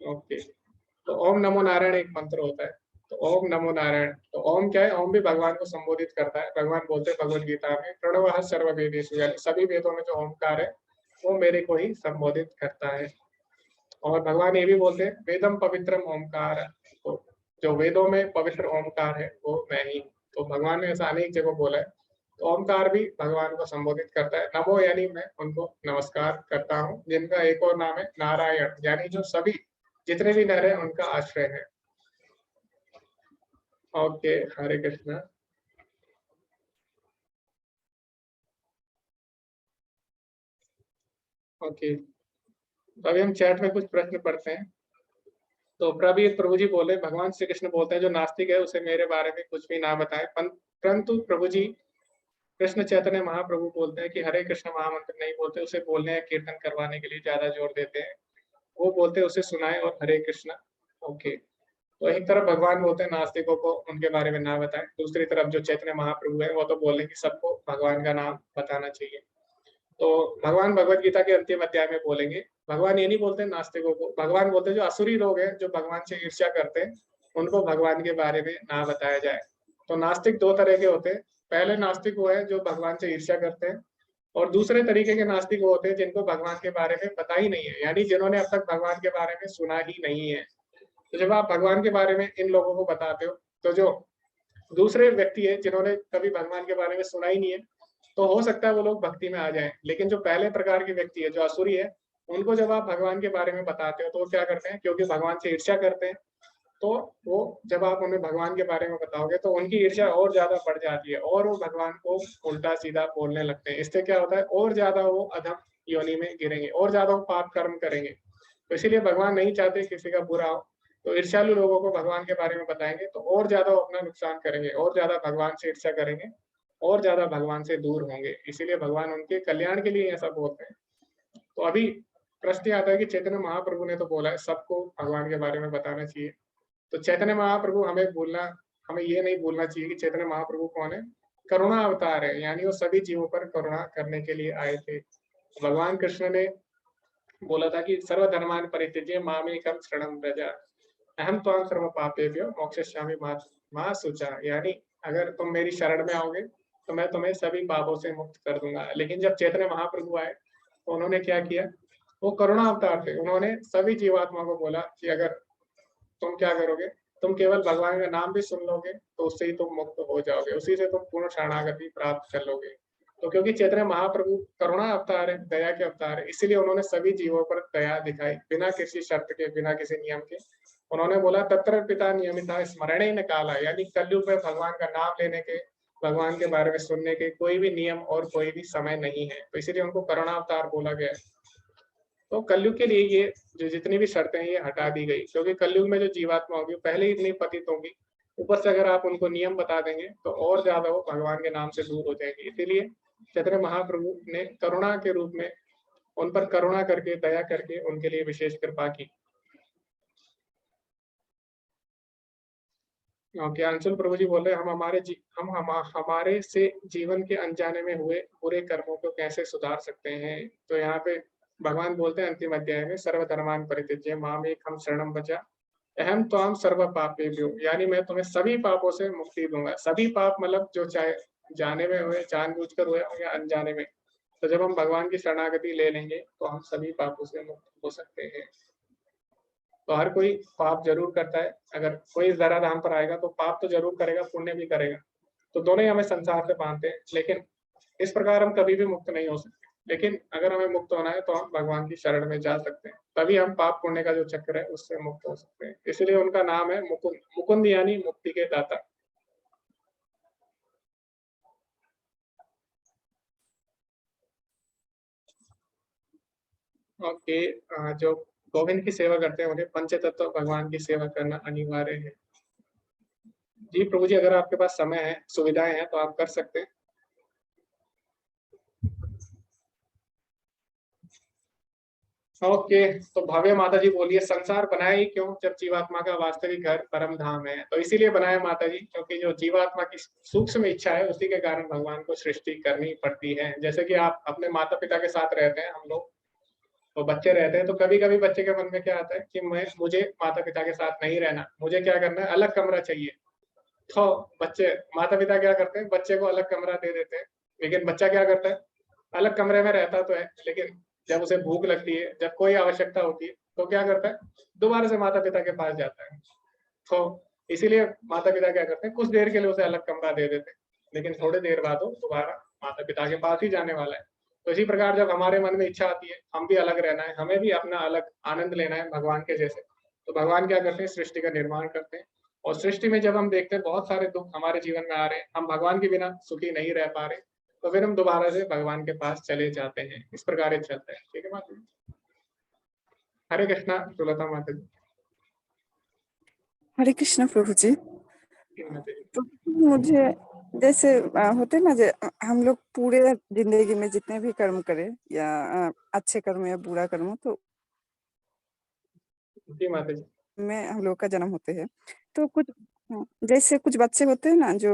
ओके, तो ओम नमो नारायण एक मंत्र होता है। तो ओम नमो नारायण, तो ओम क्या है, ओम भी भगवान को संबोधित करता है। भगवान बोलते हैं भगवद गीता में, प्रणवः सर्ववेदेषु, यानी सभी वेदों में जो ओमकार है वो मेरे को ही संबोधित करता है। और भगवान ये भी बोलते हैं वेदम पवित्रम ओमकार, तो जो वेदों में पवित्र ओमकार है वो मैं ही। तो भगवान ने ऐसा अनेक जगह बोला है। तो ओमकार भी भगवान को संबोधित करता है। नमो यानी मैं उनको नमस्कार करता हूँ, जिनका एक और नाम है नारायण, यानी जो सभी जितने भी नर हैं उनका आश्रय है। ओके, हरे कृष्णा। ओके, तो अभी हम चैट में कुछ प्रश्न पढ़ते हैं। तो प्रभु जी बोले, भगवान श्री कृष्ण बोलते हैं जो नास्तिक है उसे मेरे बारे में कुछ भी ना बताए, परंतु प्रभु जी कृष्ण चैतन्य महाप्रभु बोलते हैं कि हरे कृष्ण महामंत्र नहीं बोलते, उसे बोलने या कीर्तन करवाने के लिए ज्यादा जोर देते हैं। वो बोलते हैं उसे सुनाए और हरे कृष्ण। ओके, तो एक तरफ भगवान बोलते हैं नास्तिकों को उनके बारे में ना बताएं, दूसरी तरफ जो चैतन्य महाप्रभु है वो तो बोल रहे हैं कि सबको भगवान का नाम बताना चाहिए। तो भगवान भगवत गीता के अंतिम अध्याय में बोलेंगे, भगवान ये नहीं बोलते नास्तिकों को, भगवान बोलते हैं जो असुरी लोग हैं जो भगवान से ईर्ष्या करते हैं उनको भगवान के बारे में ना बताया जाए। तो नास्तिक दो तरह के होते हैं। पहले नास्तिक वो है जो भगवान से ईर्ष्या करते हैं, और दूसरे तरीके के नास्तिक वो होते हैं जिनको भगवान के बारे में पता ही नहीं है, यानी जिन्होंने अब तक भगवान के बारे में सुना ही नहीं है। तो जब आप भगवान के बारे में इन लोगों को बताते हो, तो जो दूसरे व्यक्ति है जिन्होंने कभी भगवान के बारे में सुना ही नहीं है, तो हो सकता है वो लोग भक्ति में आ जाएं। लेकिन जो पहले प्रकार के व्यक्ति है जो असुरी है, उनको जब आप भगवान के बारे में बताते हो तो वो क्या करते हैं, क्योंकि भगवान से ईर्ष्या करते हैं, तो वो जब आप उन्हें भगवान के बारे में बताओगे तो उनकी ईर्ष्या और ज्यादा बढ़ जाती है और वो भगवान को उल्टा सीधा बोलने लगते हैं। इससे क्या होता है, और ज्यादा वो अधम योनि में गिरेंगे, और ज्यादा वो पाप कर्म करेंगे। तो इसीलिए भगवान नहीं चाहते किसी का बुरा हो। तो ईर्ष्यालु लोगों को भगवान के बारे में बताएंगे तो और ज्यादा वो अपना नुकसान करेंगे, और ज्यादा भगवान से ईर्ष्या करेंगे, और ज्यादा भगवान से दूर होंगे। इसीलिए भगवान उनके कल्याण के लिए ऐसा बोलते हैं। तो अभी प्रश्न आता है कि चैतन्य महाप्रभु ने तो बोला है सबको भगवान के बारे में बताना चाहिए, तो चैतन्य महाप्रभु हमें ये नहीं भूलना चाहिए कि चैतन्य महाप्रभु कौन है? करुणा अवतार है, यानी वो सभी जीवों पर करुणा करने के लिए आए थे। भगवान कृष्ण ने बोला था कि सर्वधर्मान परित्यज्य मामेकं शरणं व्रज अहम त्वां सर्व पापेभ्यो मोक्षयिष्यामि मा शुचा, यानी अगर तुम मेरी शरण में आओगे तो मैं तुम्हें सभी पापों से मुक्त कर दूंगा। लेकिन जब चैतन्य महाप्रभु आए तो उन्होंने क्या किया? वो करुणा अवतार थे, उन्होंने सभी जीवात्मा को बोला कि अगर तुम क्या करोगे, तुम केवल भगवान का नाम भी सुन लोगे तो उससे ही तुम मुक्त हो जाओगे, उसी से तुम पूर्ण शरणागति प्राप्त कर लोगे। तो क्योंकि चैतन्य महाप्रभु करुणा अवतार है, दया के अवतार है, इसीलिए उन्होंने सभी जीवों पर दया दिखाई बिना किसी शर्त के, बिना किसी नियम के। उन्होंने बोला तत्र पिता नियमिता स्मरणे न काला, यानी कलयुग में भगवान का नाम लेने के, भगवान के बारे में सुनने के कोई भी नियम और कोई भी समय नहीं है। तो इसीलिए उनको करुणा अवतार बोला गया है। तो कलयुग के लिए ये जो जितनी भी शर्तें हैं ये हटा दी गई, क्योंकि कलयुग में जो जीवात्मा होगी पहले ही इतनी पतित होंगी, ऊपर से अगर आप उनको नियम बता देंगे तो और ज्यादा वो भगवान के नाम से दूर हो जाएंगे। इसीलिए चैतन्य महाप्रभु ने करुणा के रूप में उन पर करुणा करके, दया करके उनके लिए विशेष कृपा की। ओके, अंशुल प्रभु जी बोल रहे हम हमारे से जीवन के अनजाने में हुए बुरे कर्मों को कैसे सुधार सकते हैं। तो यहाँ पे भगवान बोलते हैं अंतिम अध्याय में, सर्वधर्मान परित्यज्य मामेकं शरणं व्रज अहम त्वां सर्व पापेभ्यो, यानी मैं तुम्हें सभी पापों से मुक्ति दूंगा। सभी पाप मतलब जो चाहे जाने में हुए, जानबूझकर हुए या अनजाने में। तो जब हम भगवान की शरणागति ले लेंगे तो हम सभी पापों से मुक्त हो सकते हैं। तो हर कोई पाप जरूर करता है, अगर कोई जरा धाम पर आएगा तो पाप तो जरूर करेगा, पुण्य भी करेगा। तो दोनों ही हमें संसार से बांधते हैं, लेकिन इस प्रकार हम कभी भी मुक्त नहीं हो सकते। लेकिन अगर हमें मुक्त होना है तो हम भगवान की शरण में जा सकते हैं, तभी हम पाप पुण्य का जो चक्र है उससे मुक्त हो सकते हैं। इसलिए उनका नाम है मुकुंद, मुकुंद यानी मुक्ति के दाता। ओके, जो गोविंद की सेवा करते हैं उन्हें पंचतत्व भगवान की सेवा करना अनिवार्य है। जी प्रभु जी, अगर आपके पास समय है, सुविधाएं हैं तो आप कर सकते हैं। ओके, तो भव्य माता जी बोलिए, संसार बनाया ही क्यों जब जीवात्मा का वास्तविक घर परम धाम है। तो इसीलिए बनाया माता जी, क्योंकि जो जीवात्मा की सूक्ष्म इच्छा है उसी के कारण भगवान को सृष्टि करनी पड़ती है। जैसे कि आप अपने माता पिता के साथ रहते हैं, हम लोग तो बच्चे रहते हैं, तो कभी कभी बच्चे के मन में क्या आता है कि मुझे माता पिता के साथ नहीं रहना, मुझे क्या करना है, अलग कमरा चाहिए। तो बच्चे, माता पिता क्या करते हैं, बच्चे को अलग कमरा दे देते हैं। लेकिन बच्चा क्या करता है, अलग कमरे में रहता तो है, लेकिन जब उसे भूख लगती है, जब कोई आवश्यकता होती है तो क्या करता है, दोबारा से माता पिता के पास जाता है। तो इसीलिए माता पिता क्या करते हैं, कुछ देर के लिए उसे अलग कमरा दे देते हैं, लेकिन थोड़ी देर बाद वो दोबारा माता पिता के पास ही जाने वाला है। तो इसी प्रकार जब हमारे मन में इच्छा आती है हम भी अलग रहना है, हमें भी अपना अलग आनंद लेना है भगवान के जैसे, तो भगवान क्या करते हैं, सृष्टि का निर्माण करते हैं। और सृष्टि में जब हम देखते हैं बहुत सारे दुख हमारे जीवन में आ रहे हैं, हम भगवान के बिना सुखी नहीं रह पा रहे, तो फिर हम दोबारा से भगवान के पास चले जाते हैं। इस प्रकार चलता है। ठीक है माता जी। हरे कृष्णा सुलता माता जी। हरे कृष्ण प्रभु जी। माता जी। तो मुझे जैसे होते ना, हम लोग पूरे जिंदगी में जितने भी कर्म करें, या अच्छे कर्म या बुरा कर्म, तो जी माता जी। में हम लोग का जन्म होते हैं। तो कुछ जैसे कुछ बच्चे होते हैं ना जो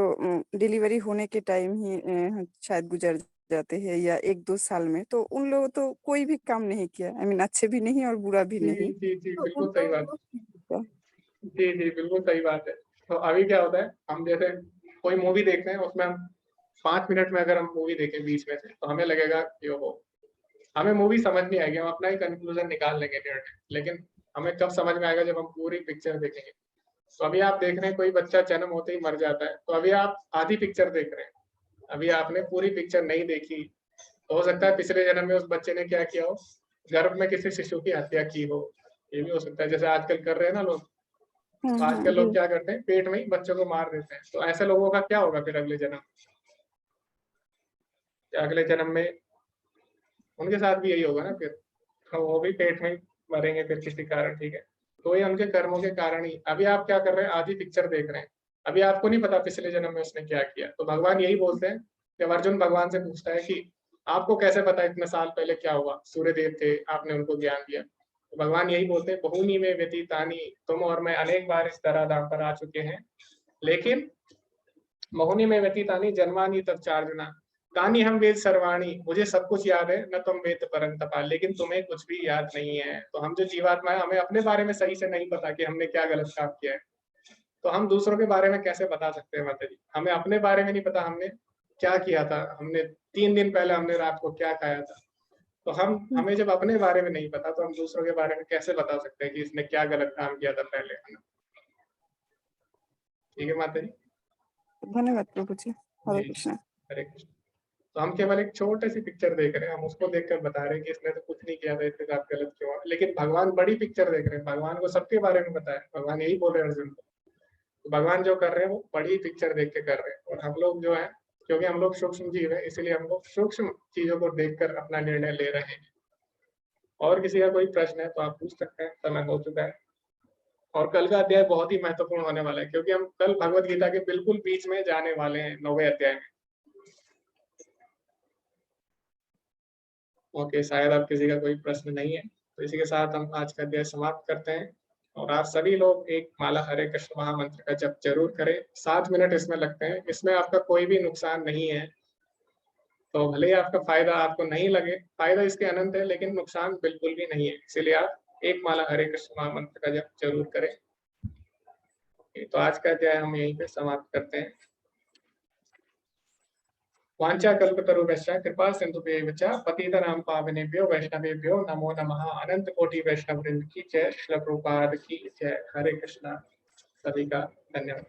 डिलीवरी होने के टाइम ही शायद गुजर जाते हैं, या 1-2 साल में, तो उन लोगों तो कोई भी काम नहीं किया, आई मीन अच्छे भी नहीं और बुरा भी जी नहीं, जी जी, तो बिल्कुल उन सही बात। लोगों जी जी, बिल्कुल सही बात है। तो अभी क्या होता है, हम जैसे कोई मूवी देखते हैं, उसमें हम 5 मिनट में अगर हम मूवी देखें बीच में से, तो हमें लगेगा कि ओहो, हमें मूवी समझ नहीं आएगी, हम अपना ही कंक्लूजन निकाल लेंगे डेढ़ में। लेकिन हमें कब समझ में आएगा, जब हम पूरी पिक्चर देखेंगे। तो अभी आप देख रहे हैं कोई बच्चा जन्म होते ही मर जाता है, तो अभी आप आधी पिक्चर देख रहे हैं, अभी आपने पूरी पिक्चर नहीं देखी। तो हो सकता है पिछले जन्म में उस बच्चे ने क्या किया हो, गर्भ में किसी शिशु की हत्या की हो, ये भी हो सकता है, जैसे आजकल कर रहे हैं ना लोग। तो आजकल लोग क्या करते हैं, पेट में ही बच्चों को मार देते हैं। तो ऐसे लोगों का क्या होगा फिर अगले जन्म, अगले जन्म में उनके साथ भी यही होगा ना फिर, तो वो भी पेट में मरेंगे फिर किसी कारण, ठीक है। तो ये उनके कर्मों के कारण ही। अभी आप क्या कर रहे हैं, आधी पिक्चर देख रहे हैं, अभी आपको नहीं पता पिछले जन्म में उसने क्या किया। तो भगवान यही बोलते हैं, जब अर्जुन भगवान से पूछता है कि आपको कैसे पता इतने साल पहले क्या हुआ, सूर्य देव थे, आपने उनको ज्ञान दिया। तो भगवान यही बोलते हैं, बहुनी में व्यतीतानी, तुम और मैं अनेक बार इस धराधाम पर आ चुके हैं, लेकिन बहुनी में व्यतीतानी जन्मानी तब चार्जुना, तानी हम वेद सर्वाणी, मुझे सब कुछ याद है, न तुम वेद परंतपा, लेकिन तुम्हें कुछ भी याद नहीं है। तो हम जो जीवात्मा है, हमें अपने बारे में सही से नहीं पता कि हमने क्या गलत काम किया है, तो हम दूसरों के बारे में कैसे बता सकते हैं माता जी। हमें अपने बारे में नहीं पता हमने क्या किया था, हमने 3 दिन पहले हमने रात को क्या खाया था। तो हमें जब अपने बारे में नहीं पता, तो हम दूसरों के बारे में कैसे बता सकते हैं कि इसने क्या गलत काम किया था पहले, है ना। ठीक है माता जी, धन्यवाद प्रभु जी। हरे जी कृष्ण। हरे कृष्ण। तो हम केवल एक छोटी सी पिक्चर देख रहे हैं, हम उसको देखकर बता रहे हैं कि इसने तो कुछ नहीं किया था, इसके साथ गलत क्यों हुआ। लेकिन भगवान बड़ी पिक्चर देख रहे हैं, भगवान को सबके बारे में पता है। भगवान यही बोल रहे हैं अर्जुन को, तो भगवान जो कर रहे हैं वो बड़ी पिक्चर देख के कर रहे हैं। और हम लोग जो है, क्योंकि हम लोग सूक्ष्म जीव है, इसीलिए हम लोग सूक्ष्म चीजों को देखकर अपना निर्णय ले रहे हैं। और किसी का कोई प्रश्न है तो आप पूछ सकते हैं, समय हो चुका है। और कल का अध्याय बहुत ही महत्वपूर्ण होने वाला है, क्योंकि हम कल भगवत गीता के बिल्कुल बीच में जाने वाले हैं, 9वें अध्याय में। ओके, शायद अब किसी का कोई प्रश्न नहीं है, तो इसी के साथ हम आज का अध्याय समाप्त करते हैं। और आप सभी लोग एक माला हरे कृष्ण महामंत्र का जप जरूर करें। 7 मिनट इसमें लगते हैं, इसमें आपका कोई भी नुकसान नहीं है। तो भले ही आपका फायदा आपको नहीं लगे, फायदा इसके अनंत है, लेकिन नुकसान बिल्कुल भी नहीं है। इसीलिए आप एक माला हरे कृष्ण महामंत्र का जप जरूर करें। तो आज का अध्याय हम यहीं पे समाप्त करते हैं। वांछा कल्पतरुभ्यश्च कृपा सिंधुभ्यैव च पतितानां पावनेभ्यो वैष्णवेभ्यो नमो नमः। अनंत कोटि वैष्णव वृंद की जय, श्रील प्रभुपाद की जय। हरे कृष्णा। सभी का धन्यवाद।